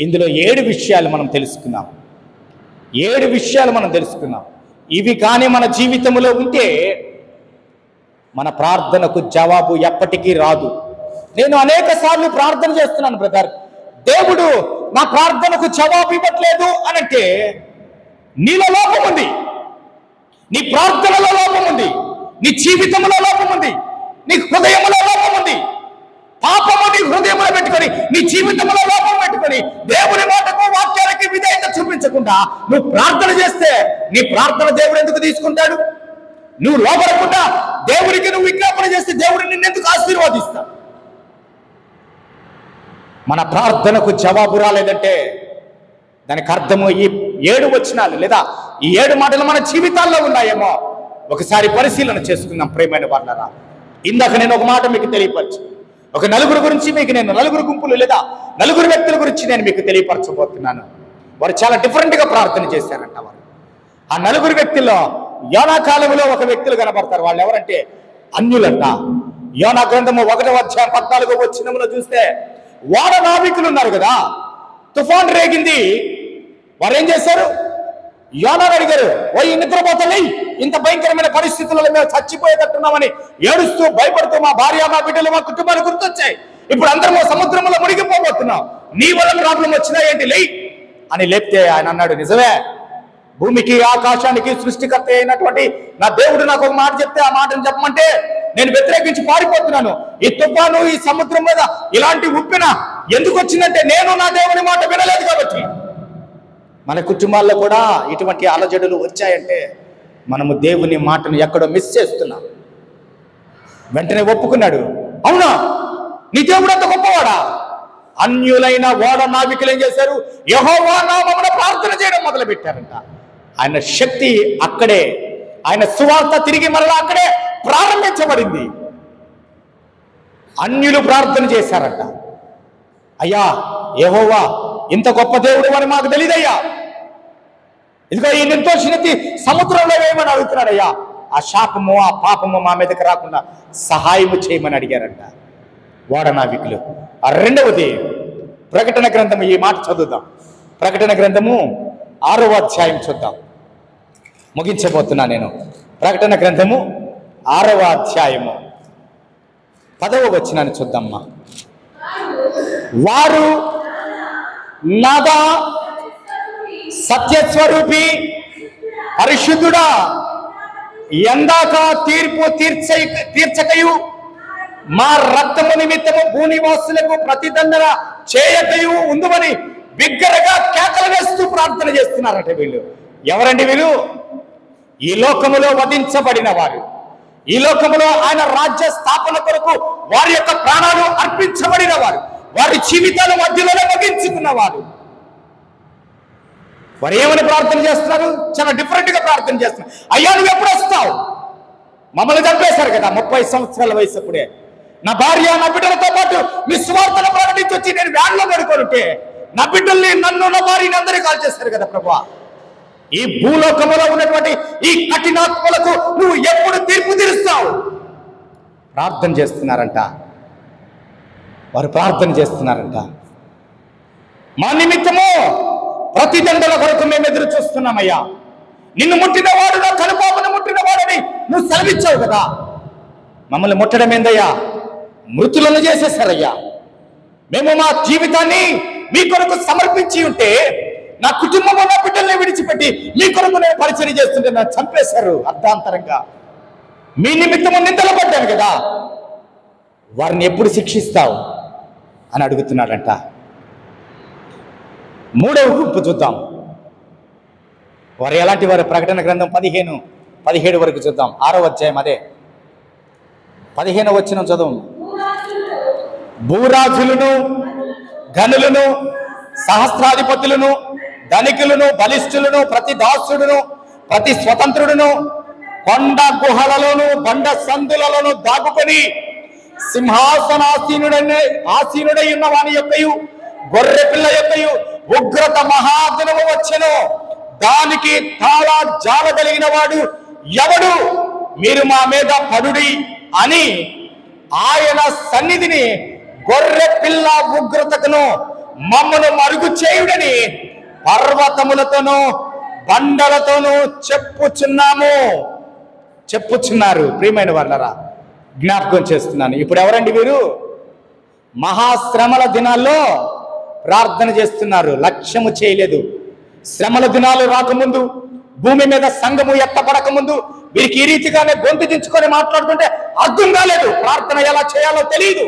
ఇందులో 7 విషయాలు మనం తెలుసుకున్నాం. 7 విషయాలు మనం తెలుసుకున్నాం. ఇవి కానీ మన జీవితంలో ఉంటే మన ప్రార్థనకు జవాబు ఎప్పటికీ రాదు. నేను అనేక సార్లు ప్రార్థన చేస్తున్నాను బ్రదర్, దేవుడు నా ప్రార్థనకు జవాబు ఇవ్వట్లేదు అనంటే నీలో లోపం ఉంది, నీ ప్రార్థనలో లోపం ఉంది, నీ జీవితంలో లోపం ఉంది, నీ హృదయంలో లోపం ఉంది. పాపము నీ హృదయంలో పెట్టుకొని, నీ జీవితంలో లోపం పెట్టుకొని దేవుని మాటకు వాక్యానికి విధేయత చూపించకుండా నువ్వు ప్రార్థన చేస్తే నీ ప్రార్థన దేవుడు ఎందుకు తీసుకుంటాడు? నువ్వు లోపడకుండా దేవుడికి నువ్వు విజ్ఞాపన చేస్తే దేవుడు నిన్నెందుకు ఆశీర్వాదిస్తాడు? మన ప్రార్థనకు జవాబు రాలేదంటే దానికి అర్థము ఈ 7 వచనాలు లేదా ఈ 7 మాటలు మన జీవితాల్లో ఉన్నాయేమో ఒకసారి పరిశీలన చేసుకుందాం ప్రియమైన వారులారా. ఇందాక నేను ఒక మాట మీకు తెలియపరచు, ఒక నలుగురు గురించి మీకు నేను, నలుగురు గుంపులు లేదా నలుగురు వ్యక్తుల గురించి నేను మీకు తెలియపరచబోతున్నాను. వారు చాలా డిఫరెంట్గా ప్రార్థన చేశారంట. వారు ఆ నలుగురు వ్యక్తుల్లో యోనా కాలంలో ఒక వ్యక్తులు కనబడతారు. వాళ్ళు ఎవరంటే అన్యులంట. యోనా గ్రంథము 1వ అధ్యాయం 14వ వచనంలో చూస్తే ఓడ నావికులు ఉన్నారు కదా, తుఫాన్ రేగింది. వారు ఏం చేశారు? యోనాను అడిగారు, ఓ ఈ నిద్రపోతలే, ఇంత భయంకరమైన పరిస్థితులలో మేము చచ్చిపోయేటట్టున్నామని ఏడుస్తూ భయపడుతూ మా భార్య, మా బిడ్డలు, మా కుటుంబాలు గుర్తొచ్చాయి. ఇప్పుడు అందరూ సముద్రంలో మునిగిపోబోతున్నాం, నీ వల్ల ప్రాబ్లం వచ్చినా ఏంటి, లే అని లేపితే ఆయన అన్నాడు, నిజమే, భూమికి ఆకాశానికి సృష్టికర్త అయినటువంటి నా దేవుడు నాకు ఒక మాట చెప్తే ఆ మాటను చెప్పమంటే నేను వ్యతిరేకించి పారిపోతున్నాను. ఈ తుఫాను, ఈ సముద్రం మీద ఇలాంటి ఉప్పెన ఎందుకు వచ్చిందంటే నేను నా దేవుని మాట వినలేదు కాబట్టి. మన కుటుంబాల్లో కూడా ఇటువంటి అలజడులు వచ్చాయంటే మనము దేవుని మాటను ఎక్కడో మిస్ చేస్తున్నాం. వెంటనే ఒప్పుకున్నాడు, అవునా నీ దేవుడు అంత గొప్పవాడా? అన్యులైన ఓడ నావికులు ఏం చేశారు? యెహోవా నామమున ప్రార్థన చేయడం మొదలు పెట్టారంట. ఆయన శక్తి అక్కడే, ఆయన సువార్త తిరిగి మరలా అక్కడే ప్రారంభించబడింది. అన్యులు ప్రార్థన చేశారంట. అయ్యా యెహోవా ఇంత గొప్ప దేవుడు అని మాకు తెలియదయ్యా, ఇదిగో ఈ నిర్దోషిని సముద్రంలో వేయమని అడుగుతున్నాడయ్యా, ఆ శాపము ఆ పాపము మా మీదకి రాకుండా సహాయము చేయమని అడిగారంట ఓడ నావికులు. ఆ రెండవది ప్రకటన గ్రంథము, ఈ మాట చదువుదాం. ప్రకటన గ్రంథము 6వ అధ్యాయం చూద్దాం. ముగించబోతున్నా నేను. ప్రకటన గ్రంథము 6వ అధ్యాయము 10వ వచనాన్ని చూద్దామ్మా. వారు నాదా సత్యస్వరూపి పరిశుద్ధుడా, ఎందాక తీర్పు తీర్చకయు మా రక్తము నిమిత్తము భూనివాసులకు ప్రతిదండన చేయకయు ఉందని బిగ్గరగా కేకలు వేస్తూ ప్రార్థన చేస్తున్నారట వీళ్ళు. ఎవరండి వీళ్ళు? ఈ లోకములో వధించబడిన వారు, ఈ లోకములో ఆయన రాజ్య స్థాపన కొరకు వారి యొక్క ప్రాణాలు అర్పించబడిన వారు, వారి జీవితాల మధ్యలోనే ముగించుకున్న వారు. వారు ఏమని ప్రార్థన చేస్తున్నారు? చాలా డిఫరెంట్ గా ప్రార్థన చేస్తున్నారు. అయ్యా నువ్వు ఎప్పుడు వస్తావు? మమ్మల్ని చంపేశారు కదా 30 సంవత్సరాల వయసు అప్పుడే. నా భార్య నా బిడ్డలతో పాటు మీ సువార్తను ప్రకటించి వచ్చి నేను వ్యాన్లో పడుకుంటే నా బిడ్డల్ని, నన్ను, నా భార్యని అందరూ కాల్ చేశారు కదా ప్రభువా. ఈ భూలోకములో ఉన్నటువంటి ఈ కఠినాత్మలకు నువ్వు ఎప్పుడు తీర్పు తీరుస్తావు? ప్రార్థన చేస్తున్నారంట. వారు ప్రార్థన చేస్తున్నారంట. మా నిమిత్తము ప్రతిదండల కొరకు మేము ఎదురు చూస్తున్నామయ్యా. నిన్ను ముట్టినవాడు నా కనుపాపను ముట్టినవాడని నువ్వు సెలవిచ్చావు కదా. మమ్మల్ని ముట్టడం ఏందయ్యా? మృతులను చేసేసారయ్యా. మేము మా జీవితాన్ని మీ కొరకు సమర్పించి ఉంటే, నా కుటుంబం నా బిడ్డల్ని విడిచిపెట్టి మీ కొరకు నేను పరిచయం చేస్తుంటే నన్ను చంపేశారు అర్ధాంతరంగా. మీ నిమిత్తము నిందలు పడ్డాను కదా, వారిని ఎప్పుడు శిక్షిస్తావు అని అడుగుతున్నాడంట. 3వ గుంపు చూద్దాం. వారు ఎలాంటి వారు? ప్రకటన గ్రంథం 15-17 వరకు చూద్దాం. 6వ అధ్యాయం అదే 15వ వచనం చదువు. భూరాజులను, గనులను, సహస్రాధిపతులను, ధనికులను, బలిష్ఠులను, ప్రతి దాసుడును, ప్రతి స్వతంత్రుడును కొండ గుహలలోను బండ సందులలోను దాగుకొని ఆసీనుడై ఉన్న వాని యొక్కయు గొర్రె పిల్ల యొక్కయు ఉగ్రత మహాదినము వచ్చెను. దానికి తాళా జాల కలిగిన వాడు ఎవడు? మీరు మా మీద పడుడి అని ఆయన సన్నిధిని గొర్రె పిల్ల ఉగ్రతకును మమ్మను మరుగు చేయుడని పర్వతములతోనూ బండలతోనూ చెప్పుచున్నారు. ప్రియమైన వాళ్ళరా, జ్ఞాపకం చేస్తున్నాను. ఇప్పుడు ఎవరండి వీరు? మహాశ్రమల దినాల్లో ప్రార్థన చేస్తున్నారు. లక్ష్యము చేయలేదు. శ్రమల దినాలు రాకముందు, భూమి మీద సంఘము ఎత్తపడక ముందు వీరికి ఈ రీతిగానే గొంతు దించుకొని మాట్లాడుతుంటే అర్థం కాలేదు. ప్రార్థన ఎలా చేయాలో తెలియదు,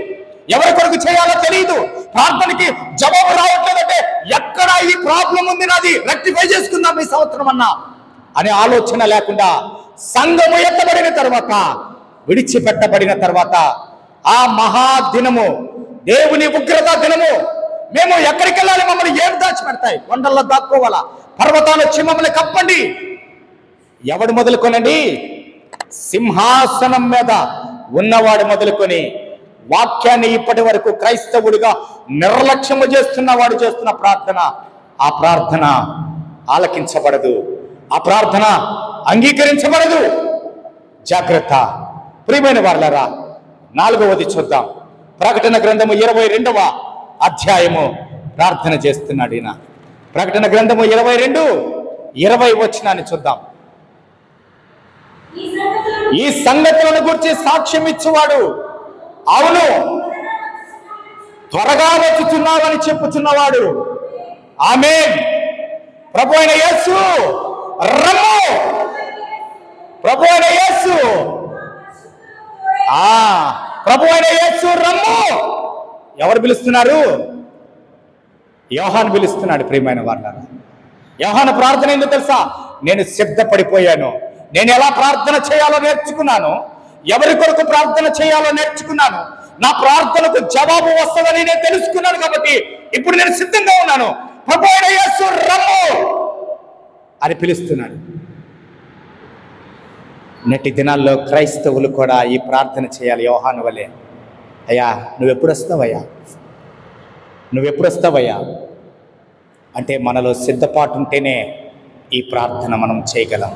ఎవరి కొరకు చేయాలో తెలియదు. ప్రార్థనకి జవాబు రావట్లేదంటే ఎక్కడ ఈ ప్రాబ్లం ఉంది, నాది రెక్టిఫై చేసుకుందాం ఈ సంవత్సరం అన్నా అనే ఆలోచన లేకుండా, సంఘము ఎత్తబడిన తర్వాత, విడిచిపెట్టబడిన తర్వాత, ఆ మహాదినము, దేవుని ఉగ్రత దినము, మేము ఎక్కడికి వెళ్ళాలి? మమ్మల్ని ఏడు దాచిపెడతాయి. కొండల్లో దాక్కోవాలా? పర్వతాలు వచ్చి మమ్మల్ని కప్పండి. ఎవడు మొదలుకొనండి? సింహాసనం మీద ఉన్నవాడు మొదలుకొని వాక్యాన్ని ఇప్పటి వరకు క్రైస్తవుడిగా నిర్లక్ష్యము చేస్తున్నవాడు చేస్తున్న ప్రార్థన, ఆ ప్రార్థన ఆలకించబడదు, ఆ ప్రార్థన అంగీకరించబడదు. జాగ్రత్త. ప్రియమైన వాళ్ళరా, 4వది చూద్దాం. ప్రకటన గ్రంథము 22వ అధ్యాయము ప్రార్థన చేస్తున్నాడు ఈయన. ప్రకటన గ్రంథము 22:20 వచనాన్ని చూద్దాం. ఈ సంగతులను గురించి సాక్ష్యం ఇచ్చువాడు, అవును త్వరగా వచ్చుచున్నావని చెప్పుచున్నవాడు. ఆమేన్. ప్రభు అయిన యేసు రమ్ము. ప్రభు అయిన యేసు, ప్రభు అయిన యేసు రమ్ము. ఎవరు పిలుస్తున్నారు? యోహాను పిలుస్తున్నాడు. ప్రియమైన వాళ్ళారా, యోహాను ప్రార్థన ఎందుకు తెలుసా? నేను సిద్ధపడిపోయాను, నేను ఎలా ప్రార్థన చేయాలో నేర్చుకున్నాను, ఎవరి కొరకు ప్రార్థన చేయాలో నేర్చుకున్నాను, నా ప్రార్థనకు జవాబు వస్తుందని నేను తెలుసుకున్నాను కాబట్టి ఇప్పుడు నేను సిద్ధంగా ఉన్నాను. ప్రభు అయిన యేసు రమ్ము అని పిలుస్తున్నాడు. నేటి దినాల్లో క్రైస్తవులు కూడా ఈ ప్రార్థన చేయాలి యోహాను వలె. అయ్యా నువ్వెప్పుడు వస్తావయ్యా, నువ్వెప్పుడు వస్తావయ్యా అంటే మనలో సిద్ధపాటు ఉంటేనే ఈ ప్రార్థన మనం చేయగలం.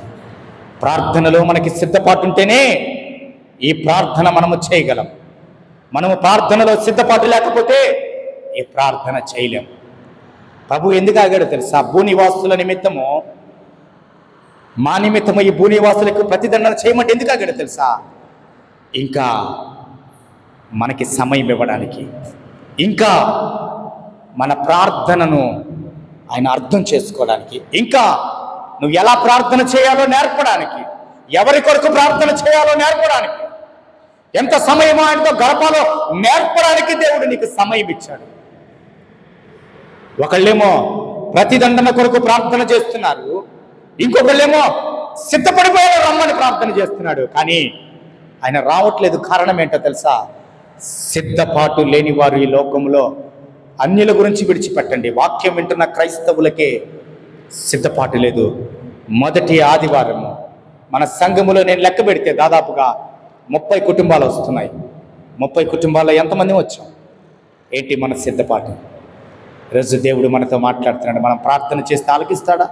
ప్రార్థనలో మనకి సిద్ధపాటు ఉంటేనే ఈ ప్రార్థన మనము చేయగలం. మనము ప్రార్థనలో సిద్ధపాటు లేకపోతే ఈ ప్రార్థన చేయలేం. ప్రభు ఎందుకు ఆగాడు తెలుసా? భూనివాసుల నిమిత్తము, మా నిమిత్తము ఈ భూనివాసులకు ప్రతిదండన చేయమంటే ఎందుకు ఆగాడు తెలుసా? ఇంకా మనకి సమయం ఇవ్వడానికి, ఇంకా మన ప్రార్థనను ఆయన అర్థం చేసుకోవడానికి, ఇంకా నువ్వు ఎలా ప్రార్థన చేయాలో నేర్పడానికి, ఎవరి కొరకు ప్రార్థన చేయాలో నేర్పడానికి, ఎంత సమయమో ఆయనతో గడపాలో నేర్పడానికి దేవుడు నీకు సమయం ఇచ్చాడు. ఒకళ్ళేమో ప్రతిదండన కొరకు ప్రార్థన చేస్తున్నారు, ఇంకొకళ్ళేమో సిద్ధపడిపోయే రమ్మని ప్రార్థన చేస్తున్నాడు. కానీ ఆయన రావట్లేదు. కారణం ఏంటో తెలుసా? సిద్ధపాటు లేని వారు ఈ లోకంలో అన్యుల గురించి విడిచిపెట్టండి, వాక్యం వింటున్న క్రైస్తవులకే సిద్ధపాటు లేదు. మొదటి ఆదివారం మన సంఘములో నేను లెక్క పెడితే దాదాపుగా 30 కుటుంబాలు వస్తున్నాయి. 30 కుటుంబాల్లో ఎంతమంది వచ్చాం? ఏంటి మన సిద్ధపాటు? ఈరోజు దేవుడు మనతో మాట్లాడుతున్నాడు. మనం ప్రార్థన చేస్తే ఆలకిస్తాడా?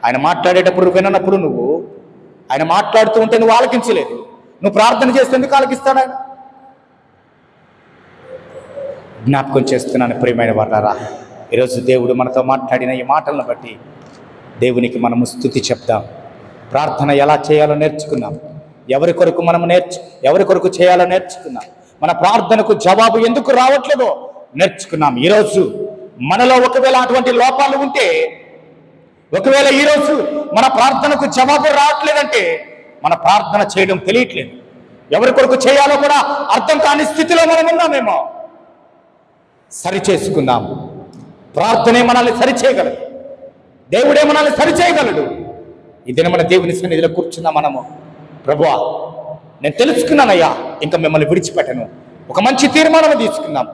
ఆయన మాట్లాడేటప్పుడు విననప్పుడు నువ్వు, ఆయన మాట్లాడుతూ ఉంటే నువ్వు ఆలకించలేదు, నువ్వు ప్రార్థన చేస్తే ఎందుకు ఆలకిస్తాడా? ఆయన జ్ఞాపకం చేస్తున్నాను ప్రియమైన వారలారా, ఈరోజు దేవుడు మనతో మాట్లాడిన ఈ మాటలను బట్టి దేవునికి మనము స్తుతి చెప్దాం. ప్రార్థన ఎలా చేయాలో నేర్చుకున్నాం. ఎవరి కొరకు చేయాలో నేర్చుకున్నాం. మన ప్రార్థనకు జవాబు ఎందుకు రావట్లేదో నేర్చుకున్నాం. ఈరోజు మనలో ఒకవేళ అటువంటి లోపాలు ఉంటే, ఒకవేళ ఈరోజు మన ప్రార్థనకు జవాబు రావట్లేదంటే మన ప్రార్థన చేయడం తెలియట్లేదు. ఎవరి కొరకు చేయాలో కూడా అర్థం కాని స్థితిలో మనం ఉన్నామేమో. సరి చేసుకుందాం. ప్రార్థనే మనల్ని సరిచేయగలదు, దేవుడే మనల్ని సరిచేయగలడు. ఇదే మన దేవుని సన్నిధిలో కూర్చున్నాం మనము. ప్రభువా నేను తెలుసుకున్నానయ్యా, ఇంకా మిమ్మల్ని విడిచిపెట్టను, ఒక మంచి తీర్మానం తీసుకుందాం.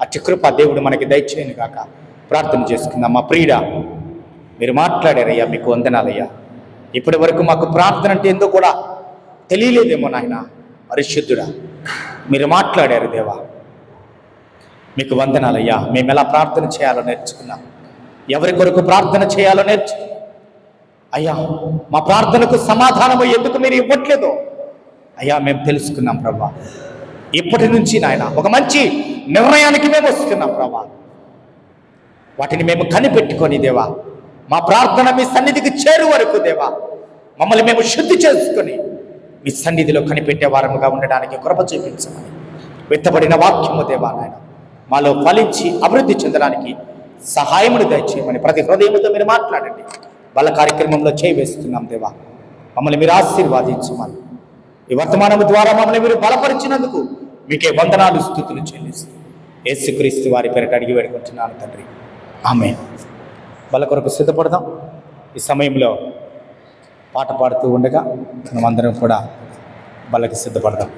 అట్టి కృప దేవుడు మనకి దయచేయను గాక. ప్రార్థన చేసుకుందాం. మా ప్రియుడా, మీరు మాట్లాడారయ్యా, మీకు వందనాలయ్యా. ఇప్పటి వరకు మాకు ప్రార్థన అంటే ఏందో కూడా తెలియలేదేమో నాయన. పరిశుద్ధుడా, మీరు మాట్లాడారు దేవా, మీకు వందనాలయ్యా. మేము ఎలా ప్రార్థన చేయాలో నేర్చుకున్నాం, ఎవరి కొరకు ప్రార్థన చేయాలో నేర్చుకున్నాం అయ్యా. మా ప్రార్థనకు సమాధానము ఎందుకు మీరు ఇవ్వట్లేదో అయ్యా మేము తెలుసుకున్నాం ప్రభా. ఇప్పటి నుంచి నాయన ఒక మంచి నిర్ణయానికి మేము వస్తున్నాం ప్రభా. వాటిని మేము కనిపెట్టుకొని దేవా, మా ప్రార్థన మీ సన్నిధికి చేరు వరకు దేవా మమ్మల్ని మేము శుద్ధి చేసుకొని మీ సన్నిధిలో కనిపెట్టే వారముగా ఉండడానికి కృప చూపించమని, విత్తబడిన వాక్యము దేవా నాయన మాలో ఫలించి అభివృద్ధి చెందడానికి సహాయమును దయచేయమని ప్రతి హృదయముతో మీరు మాట్లాడండి. వాళ్ళ కార్యక్రమంలో చేయవేస్తున్నాం దేవా, మమ్మల్ని మీరు ఆశీర్వాదించమని, ఈ వర్తమానము ద్వారా మమ్మల్ని మీరు బలపరిచినందుకు మీకే వందనాలు స్తుతులు చెల్లిస్తూ యేసుక్రీస్తు వారి పేరిట అడిగి వేడుకుంటున్నాను తండ్రి, ఆమేన్. వాళ్ళ కొరకు సిద్ధపడదాం. ఈ సమయంలో పాట పాడుతూ ఉండగా మనం అందరం కూడా వాళ్ళకి సిద్ధపడదాం.